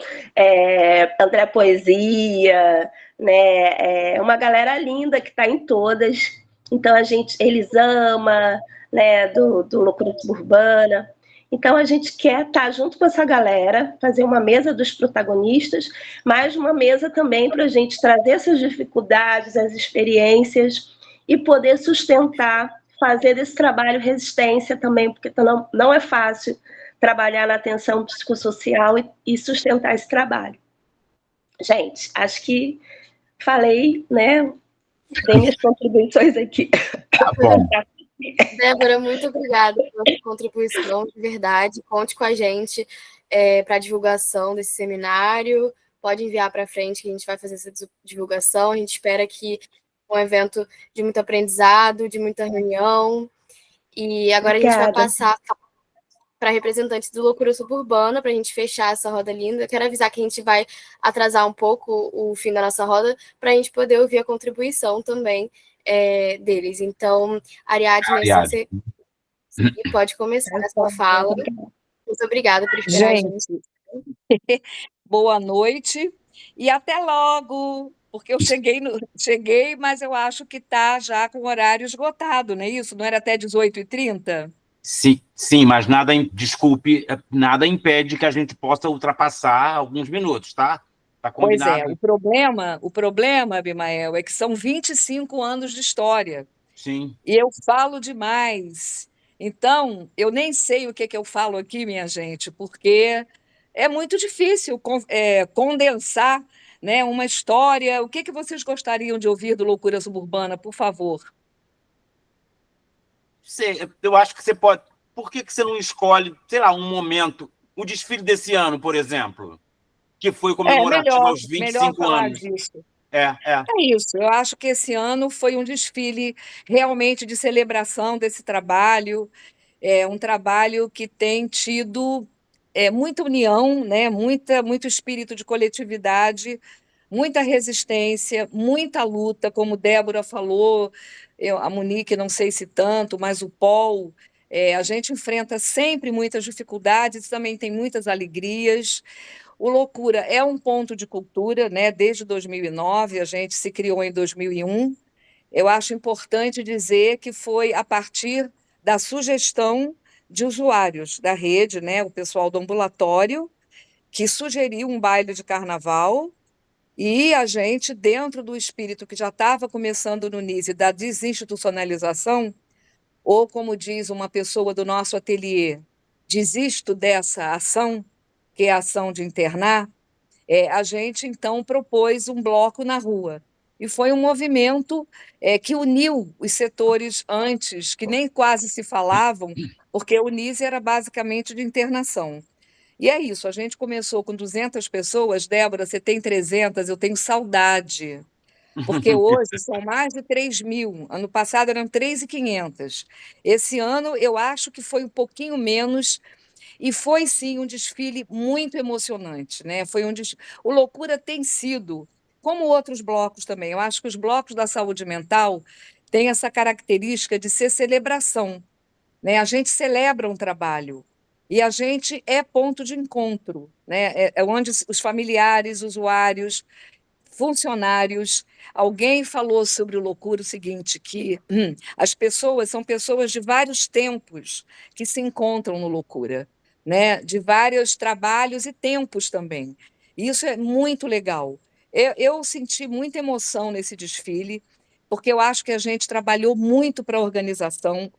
André Poesia, né, uma galera linda que está em todas. Então, eles ama, né, do Loucura Suburbana. Então, a gente quer estar junto com essa galera, fazer uma mesa dos protagonistas, mas uma mesa também para a gente trazer essas dificuldades, as experiências e poder sustentar, fazer desse trabalho resistência também, porque não é fácil trabalhar na atenção psicossocial e sustentar esse trabalho. Gente, acho que falei, né? Dei minhas contribuições aqui. Tá bom. Débora, muito obrigada pela sua contribuição, de verdade. Conte com a gente para a divulgação desse seminário. Pode enviar para frente que a gente vai fazer essa divulgação. A gente espera que um evento de muito aprendizado, de muita reunião. E agora Obrigada. A gente vai passar para representantes do Loucura Suburbana, para a gente fechar essa roda linda. Eu quero avisar que a gente vai atrasar um pouco o fim da nossa roda, para a gente poder ouvir a contribuição também deles. Então, Ariadne, você pode começar a sua fala. Muito obrigada por esperar a gente. Boa noite e até logo, porque eu cheguei, mas eu acho que está já com o horário esgotado, não é isso? Não era até 18h30? Sim, mas desculpe, nada impede que a gente possa ultrapassar alguns minutos, tá? Tá combinado. Pois é, o problema, Abimael, é que são 25 anos de história. Sim. E eu falo demais. Então, eu nem sei o que eu falo aqui, minha gente, porque é muito difícil condensar, né, uma história. O que vocês gostariam de ouvir do Loucura Suburbana, por favor? Eu acho que você pode... Por que você não escolhe, sei lá, um momento, o desfile desse ano, por exemplo, que foi comemorativo aos 25 anos? Disso. É isso, eu acho que esse ano foi um desfile realmente de celebração desse trabalho, um trabalho que tem tido muita união, né? Muito espírito de coletividade, muita resistência, muita luta, como Débora falou, a Monique não sei se tanto, mas o Paul, a gente enfrenta sempre muitas dificuldades, também tem muitas alegrias. O Loucura é um ponto de cultura, né? Desde 2009, a gente se criou em 2001. Eu acho importante dizer que foi a partir da sugestão de usuários da rede, né? O pessoal do ambulatório, que sugeriu um baile de carnaval, e a gente, dentro do espírito que já estava começando no NISE, da desinstitucionalização, ou como diz uma pessoa do nosso ateliê, desisto dessa ação, que é a ação de internar, a gente, então, propôs um bloco na rua. E foi um movimento que uniu os setores antes, que nem quase se falavam, porque o NISE era basicamente de internação. E é isso, a gente começou com 200 pessoas. Débora, você tem 300, eu tenho saudade, porque hoje são mais de 3.000. Ano passado eram 3.500. Esse ano eu acho que foi um pouquinho menos. E foi, sim, um desfile muito emocionante, né? O Loucura tem sido, como outros blocos também, eu acho que os blocos da saúde mental têm essa característica de ser celebração, né? A gente celebra um trabalho e a gente é ponto de encontro, né? É onde os familiares, usuários, funcionários... Alguém falou sobre o Loucura o seguinte, que as pessoas são pessoas de vários tempos que se encontram no Loucura, né? De vários trabalhos e tempos também. E isso é muito legal. Eu senti muita emoção nesse desfile, porque eu acho que a gente trabalhou muito para a organização.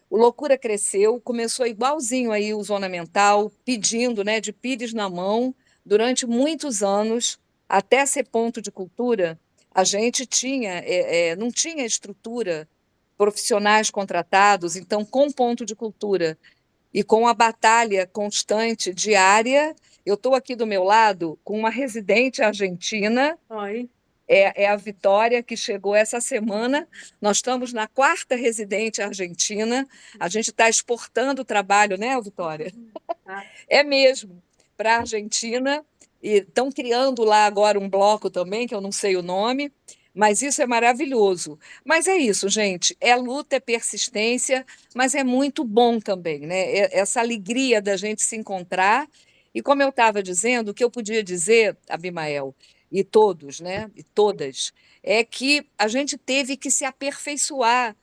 O Loucura cresceu, começou igualzinho aí o Zona Mental, pedindo, né, de pires na mão, durante muitos anos, até ser ponto de cultura. A gente não tinha estrutura, profissionais contratados, então, com ponto de cultura e com a batalha constante, diária, eu estou aqui do meu lado com uma residente argentina. Oi. É a Vitória, que chegou essa semana. Nós estamos na 4ª residente argentina. A gente está exportando o trabalho, né, Vitória? É mesmo, para a Argentina. E estão criando lá agora um bloco também, que eu não sei o nome, mas isso é maravilhoso. Mas é isso, gente, é luta, é persistência, mas é muito bom também, né? Essa alegria da gente se encontrar. E como eu estava dizendo, o que eu podia dizer, Abimael, e todos, né, e todas, é que a gente teve que se aperfeiçoar.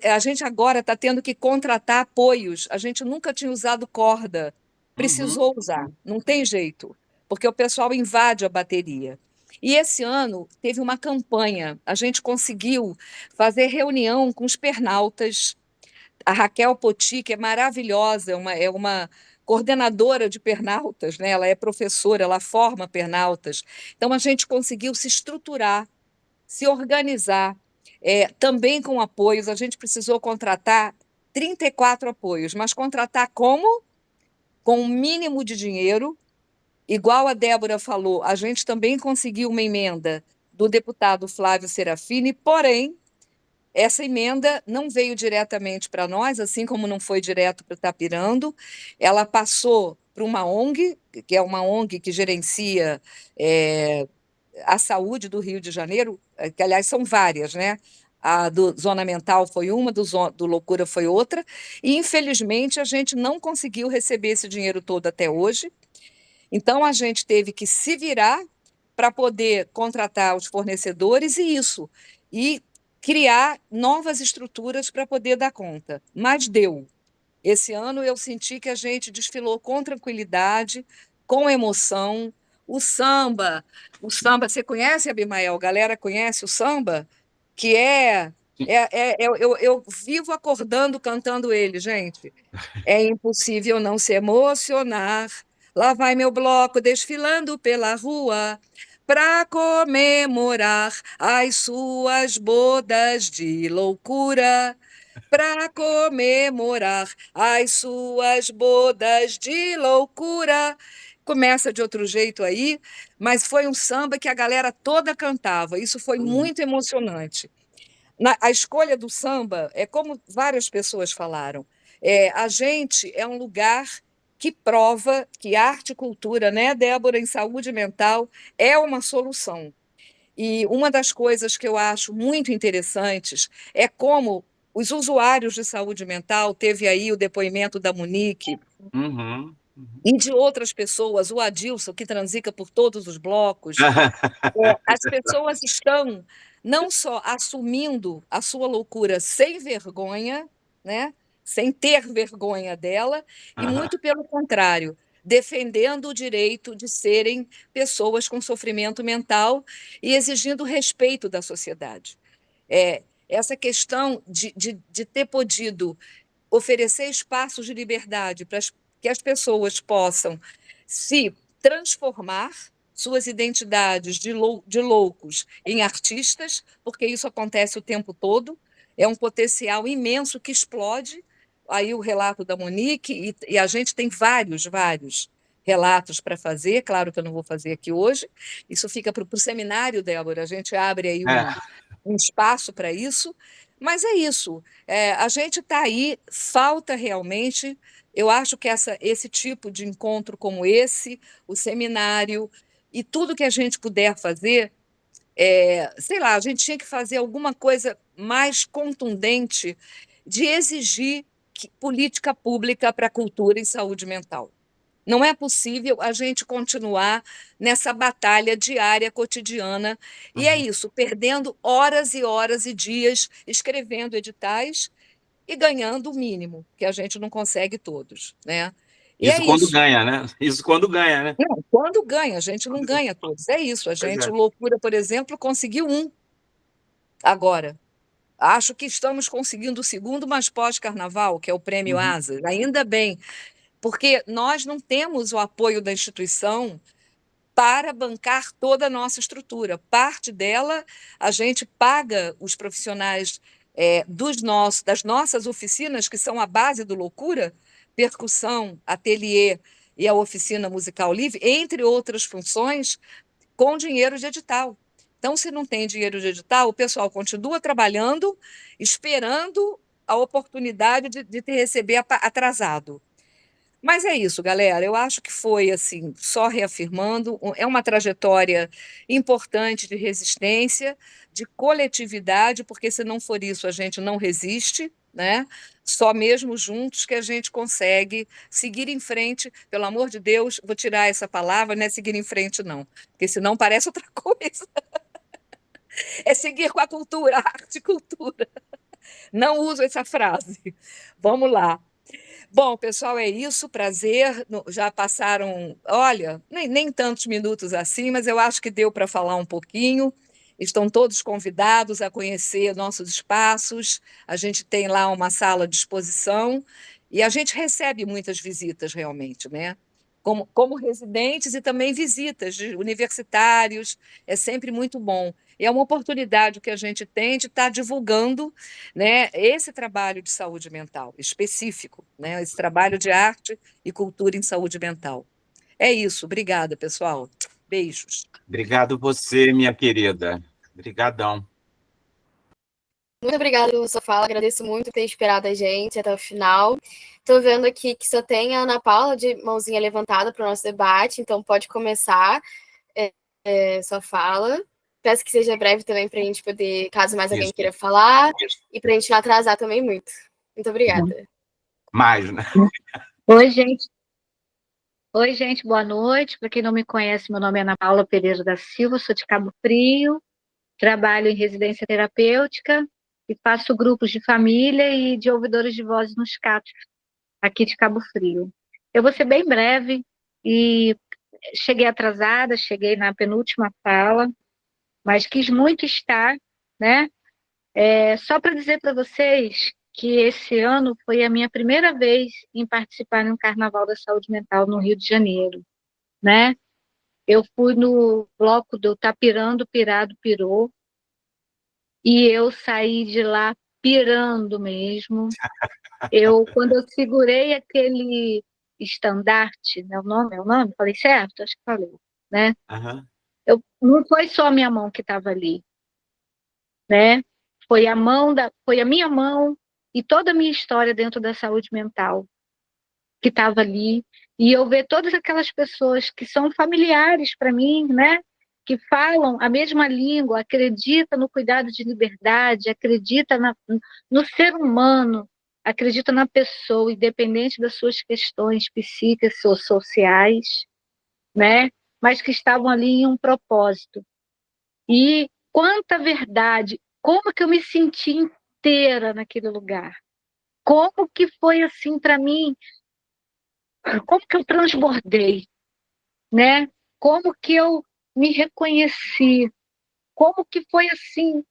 A gente agora está tendo que contratar apoios. A gente nunca tinha usado corda, precisou usar, não tem jeito, porque o pessoal invade a bateria. E esse ano teve uma campanha, a gente conseguiu fazer reunião com os pernaltas. A Raquel Poti, que é maravilhosa, é uma coordenadora de pernaltas, né? Ela é professora, ela forma pernaltas. Então, a gente conseguiu se estruturar, se organizar, também com apoios. A gente precisou contratar 34 apoios, mas contratar como? Com um mínimo de dinheiro. Igual a Débora falou, a gente também conseguiu uma emenda do deputado Flávio Serafini, porém, essa emenda não veio diretamente para nós, assim como não foi direto para o Tapirando, ela passou para uma ONG, que é uma ONG que gerencia a saúde do Rio de Janeiro, que, aliás, são várias, né? A do Zona Mental foi uma, do Loucura foi outra, e, infelizmente, a gente não conseguiu receber esse dinheiro todo até hoje, então a gente teve que se virar para poder contratar os fornecedores e criar novas estruturas para poder dar conta. Mas deu. Esse ano eu senti que a gente desfilou com tranquilidade, com emoção. O samba, você conhece, Abimael? Galera conhece o samba? Que eu vivo acordando cantando ele, gente. É impossível não se emocionar. Lá vai meu bloco desfilando pela rua para comemorar as suas bodas de loucura. Para comemorar as suas bodas de loucura. Começa de outro jeito aí, mas foi um samba que a galera toda cantava. Isso foi muito emocionante. A escolha do samba é como várias pessoas falaram. A gente é um lugar que prova que arte e cultura, né, Débora, em saúde mental, é uma solução. E uma das coisas que eu acho muito interessantes é como os usuários de saúde mental, teve aí o depoimento da Monique e de outras pessoas, o Adilson, que transita por todos os blocos, as pessoas estão não só assumindo a sua loucura sem vergonha, né, sem ter vergonha dela, e muito pelo contrário, defendendo o direito de serem pessoas com sofrimento mental e exigindo respeito da sociedade. Essa questão de ter podido oferecer espaços de liberdade para que as pessoas possam se transformar suas identidades de loucos em artistas, porque isso acontece o tempo todo, é um potencial imenso que explode. Aí o relato da Monique, e a gente tem vários relatos para fazer, claro que eu não vou fazer aqui hoje, isso fica para o seminário, Débora, a gente abre aí um espaço para isso, mas é isso, a gente está aí, falta realmente, eu acho que esse tipo de encontro como esse, o seminário, e tudo que a gente puder fazer, sei lá, a gente tinha que fazer alguma coisa mais contundente de exigir política pública para a cultura e saúde mental. Não é possível a gente continuar nessa batalha diária, cotidiana, e é isso, perdendo horas e horas e dias escrevendo editais e ganhando o mínimo, que a gente não consegue todos, né? E isso quando ganha, né? Isso quando ganha, né? Não, quando ganha, a gente não ganha todos. É isso, a gente, o Loucura, por exemplo, conseguiu um agora. Acho que estamos conseguindo o segundo, mas pós-carnaval, que é o Prêmio Asas. Ainda bem, porque nós não temos o apoio da instituição para bancar toda a nossa estrutura. Parte dela, a gente paga os profissionais das nossas oficinas, que são a base do Loucura, percussão, ateliê e a oficina musical livre, entre outras funções, com dinheiro de edital. Então, se não tem dinheiro de edital, o pessoal continua trabalhando, esperando a oportunidade de receber atrasado. Mas é isso, galera. Eu acho que foi assim, só reafirmando, é uma trajetória importante de resistência, de coletividade, porque se não for isso, a gente não resiste, né? Só mesmo juntos que a gente consegue seguir em frente. Pelo amor de Deus, vou tirar essa palavra, não é seguir em frente, não, porque senão parece outra coisa. É seguir com a cultura, a arte e cultura. Não uso essa frase. Vamos lá. Bom, pessoal, é isso, prazer. Já passaram, olha, nem tantos minutos assim, mas eu acho que deu para falar um pouquinho. Estão todos convidados a conhecer nossos espaços. A gente tem lá uma sala de exposição e a gente recebe muitas visitas realmente, né? Como residentes e também visitas de universitários, é sempre muito bom. E é uma oportunidade que a gente tem de estar divulgando, né, esse trabalho de saúde mental específico, né, esse trabalho de arte e cultura em saúde mental. É isso, obrigada, pessoal. Beijos. Obrigado você, minha querida. Obrigadão. Muito obrigada pela sua fala, agradeço muito por ter esperado a gente até o final. Estou vendo aqui que só tem a Ana Paula de mãozinha levantada para o nosso debate, então pode começar sua fala. Peço que seja breve também para a gente poder, caso mais alguém queira falar, e para a gente não atrasar também muito. Muito obrigada. Mais, né? Oi, gente. Oi, gente, boa noite. Para quem não me conhece, meu nome é Ana Paula Pereira da Silva, sou de Cabo Frio, trabalho em residência terapêutica e faço grupos de família e de ouvidores de vozes nos CAPs, aqui de Cabo Frio. Eu vou ser bem breve e cheguei atrasada, cheguei na penúltima fala, mas quis muito estar, né? Só para dizer para vocês que esse ano foi a minha primeira vez em participar no Carnaval da Saúde Mental no Rio de Janeiro, né? Eu fui no bloco do Tapirando, Pirado, Pirou, e eu saí de lá pirando mesmo. Quando eu segurei aquele estandarte, né, é o nome? Falei certo? Acho que falei, né? Uhum. Não foi só a minha mão que estava ali, né? Foi a minha mão e toda a minha história dentro da saúde mental que estava ali, e eu ver todas aquelas pessoas que são familiares para mim, né? Que falam a mesma língua, acredita no cuidado de liberdade, acredita no ser humano, acredita na pessoa, independente das suas questões psíquicas ou sociais, né? Mas que estavam ali em um propósito. E quanta verdade, como que eu me senti inteira naquele lugar. Como que foi assim para mim? Como que eu transbordei, né? Como que eu me reconheci? Como que foi assim?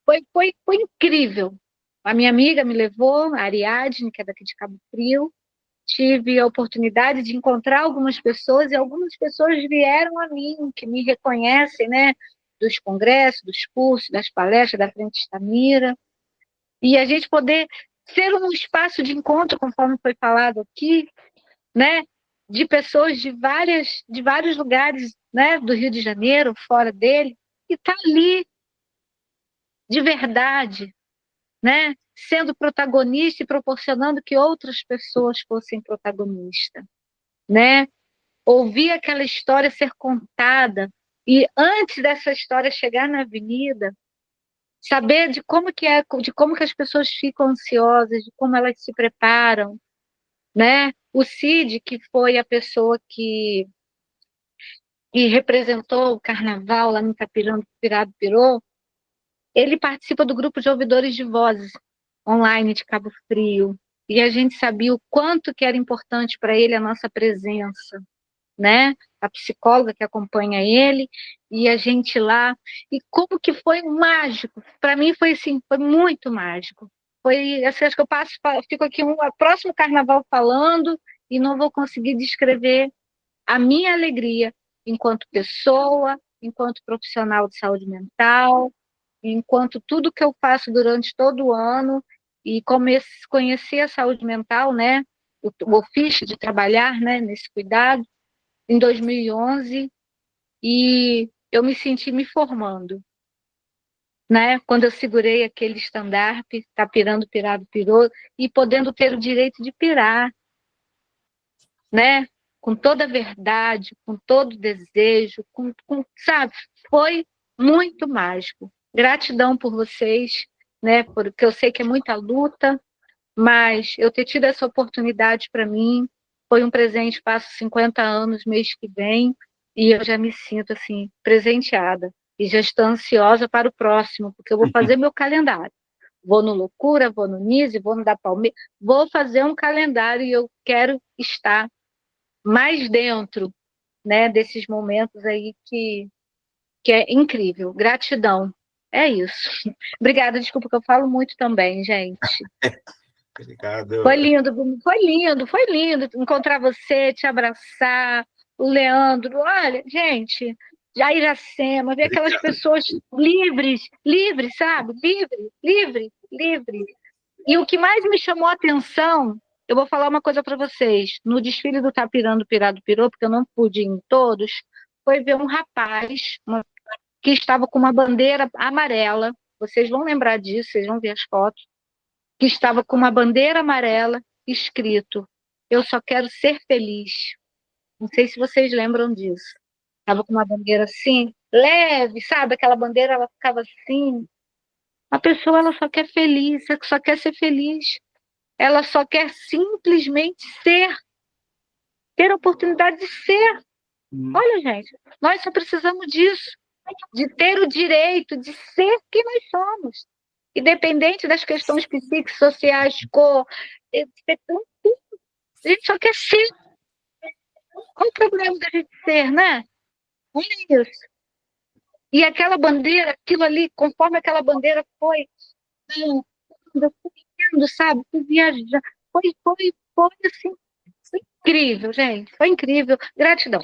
Foi incrível. A minha amiga me levou, a Ariadne, que é daqui de Cabo Frio. Tive a oportunidade de encontrar algumas pessoas, e algumas pessoas vieram a mim, que me reconhecem, né? Dos congressos, dos cursos, das palestras da Frente Estamira. E a gente poder ser um espaço de encontro, conforme foi falado aqui, né? De pessoas de vários lugares, né? Do Rio de Janeiro, fora dele, e tá ali, de verdade, né? Sendo protagonista e proporcionando que outras pessoas fossem protagonistas, né? Ouvir aquela história ser contada, e antes dessa história chegar na avenida, saber de como que as pessoas ficam ansiosas, de como elas se preparam, né? O Cid, que foi a pessoa que representou o carnaval lá no Tapirando, Pirado, Pirou, ele participa do grupo de ouvidores de vozes online de Cabo Frio, e a gente sabia o quanto que era importante para ele a nossa presença, né? A psicóloga que acompanha ele, e a gente lá, e como que foi mágico. Para mim foi assim, foi muito mágico. Foi assim, acho que fico aqui próximo carnaval falando e não vou conseguir descrever a minha alegria enquanto pessoa, enquanto profissional de saúde mental, enquanto tudo que eu faço durante todo o ano, e conhecer a saúde mental, né? O ofício de trabalhar, né? Nesse cuidado, em 2011, e eu me senti me formando, né? Quando eu segurei aquele estandarte, tá pirando, pirado, pirou, e podendo ter o direito de pirar, né? Com toda a verdade, com todo o desejo, sabe? Foi muito mágico. Gratidão por vocês, né? Porque eu sei que é muita luta, mas eu ter tido essa oportunidade para mim foi um presente. Faço 50 anos mês que vem, e eu já me sinto assim presenteada, e já estou ansiosa para o próximo, porque eu vou fazer meu calendário. Vou no Loucura, vou no Nise, vou no da Palmeiras, vou fazer um calendário, e eu quero estar mais dentro, né, desses momentos aí que é incrível. Gratidão. É isso. Obrigada, desculpa que eu falo muito também, gente. Obrigado. Foi lindo encontrar você, te abraçar, o Leandro. Olha, gente, já Iracema, ver aquelas pessoas livres, sabe? Livre. E o que mais me chamou a atenção, eu vou falar uma coisa para vocês. No desfile do Tapirando, Pirado, Pirou, porque eu não pude ir em todos, foi ver um rapaz que estava com uma bandeira amarela, vocês vão lembrar disso, vocês vão ver as fotos, que estava com uma bandeira amarela escrito: eu só quero ser feliz. Não sei se vocês lembram disso. Estava com uma bandeira assim, leve, sabe? Aquela bandeira, ela ficava assim. A pessoa, ela só quer feliz, só quer ser feliz. Ela só quer simplesmente ser, ter a oportunidade de ser. Olha, gente, nós só precisamos disso, de ter o direito de ser quem nós somos. Independente das questões psíquicas, sociais, cor, a gente só quer ser. Qual o problema da gente ser, né? Olha isso. E aquela bandeira, aquilo ali, conforme aquela bandeira foi indo, sabe? Foi viajar. Foi assim. Foi incrível, gente. Foi incrível. Gratidão.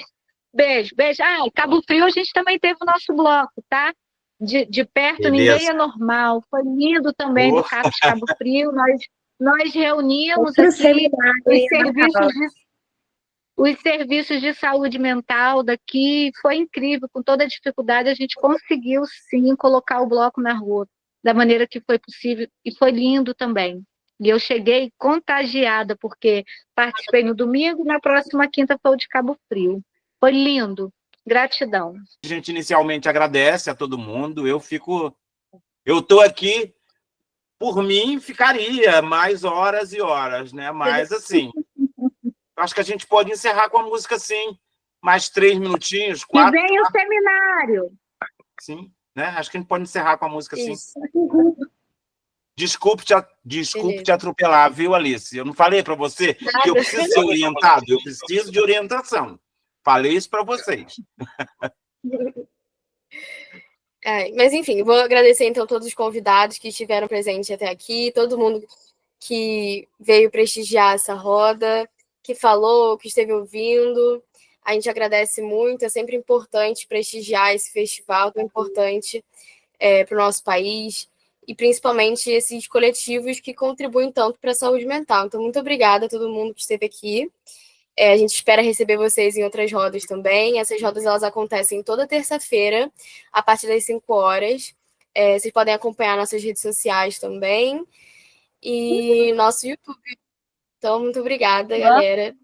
Beijo, beijo. Cabo Frio, a gente também teve o nosso bloco, tá? De perto, Beleza. Ninguém é Normal. Foi lindo também do Cabo de Cabo Frio. Nós reunimos aqui os serviços de saúde mental daqui. Foi incrível. Com toda a dificuldade, a gente conseguiu, sim, colocar o bloco na rua da maneira que foi possível. E foi lindo também. E eu cheguei contagiada, porque participei no domingo e na próxima quinta foi o de Cabo Frio. Foi lindo. Gratidão. A gente inicialmente agradece a todo mundo. Eu estou aqui, por mim, ficaria mais horas e horas, né? Mas, assim, acho que a gente pode encerrar com a música, assim, mais 3 minutinhos, 4. E vem o seminário. Sim, né? Acho que a gente pode encerrar com a música, assim. Isso. Desculpe te atropelar, viu, Alice? Eu não falei para você que eu preciso ser orientado, eu preciso de orientação. Falei isso para vocês. Mas, enfim, vou agradecer, então, todos os convidados que estiveram presentes até aqui, todo mundo que veio prestigiar essa roda, que falou, que esteve ouvindo. A gente agradece muito, é sempre importante prestigiar esse festival tão importante para o nosso país, e principalmente esses coletivos que contribuem tanto para a saúde mental. Então, muito obrigada a todo mundo que esteve aqui. A gente espera receber vocês em outras rodas também. Essas rodas, elas acontecem toda terça-feira, a partir das 5 horas. Vocês podem acompanhar nossas redes sociais também e nosso YouTube. Então, muito obrigada, galera.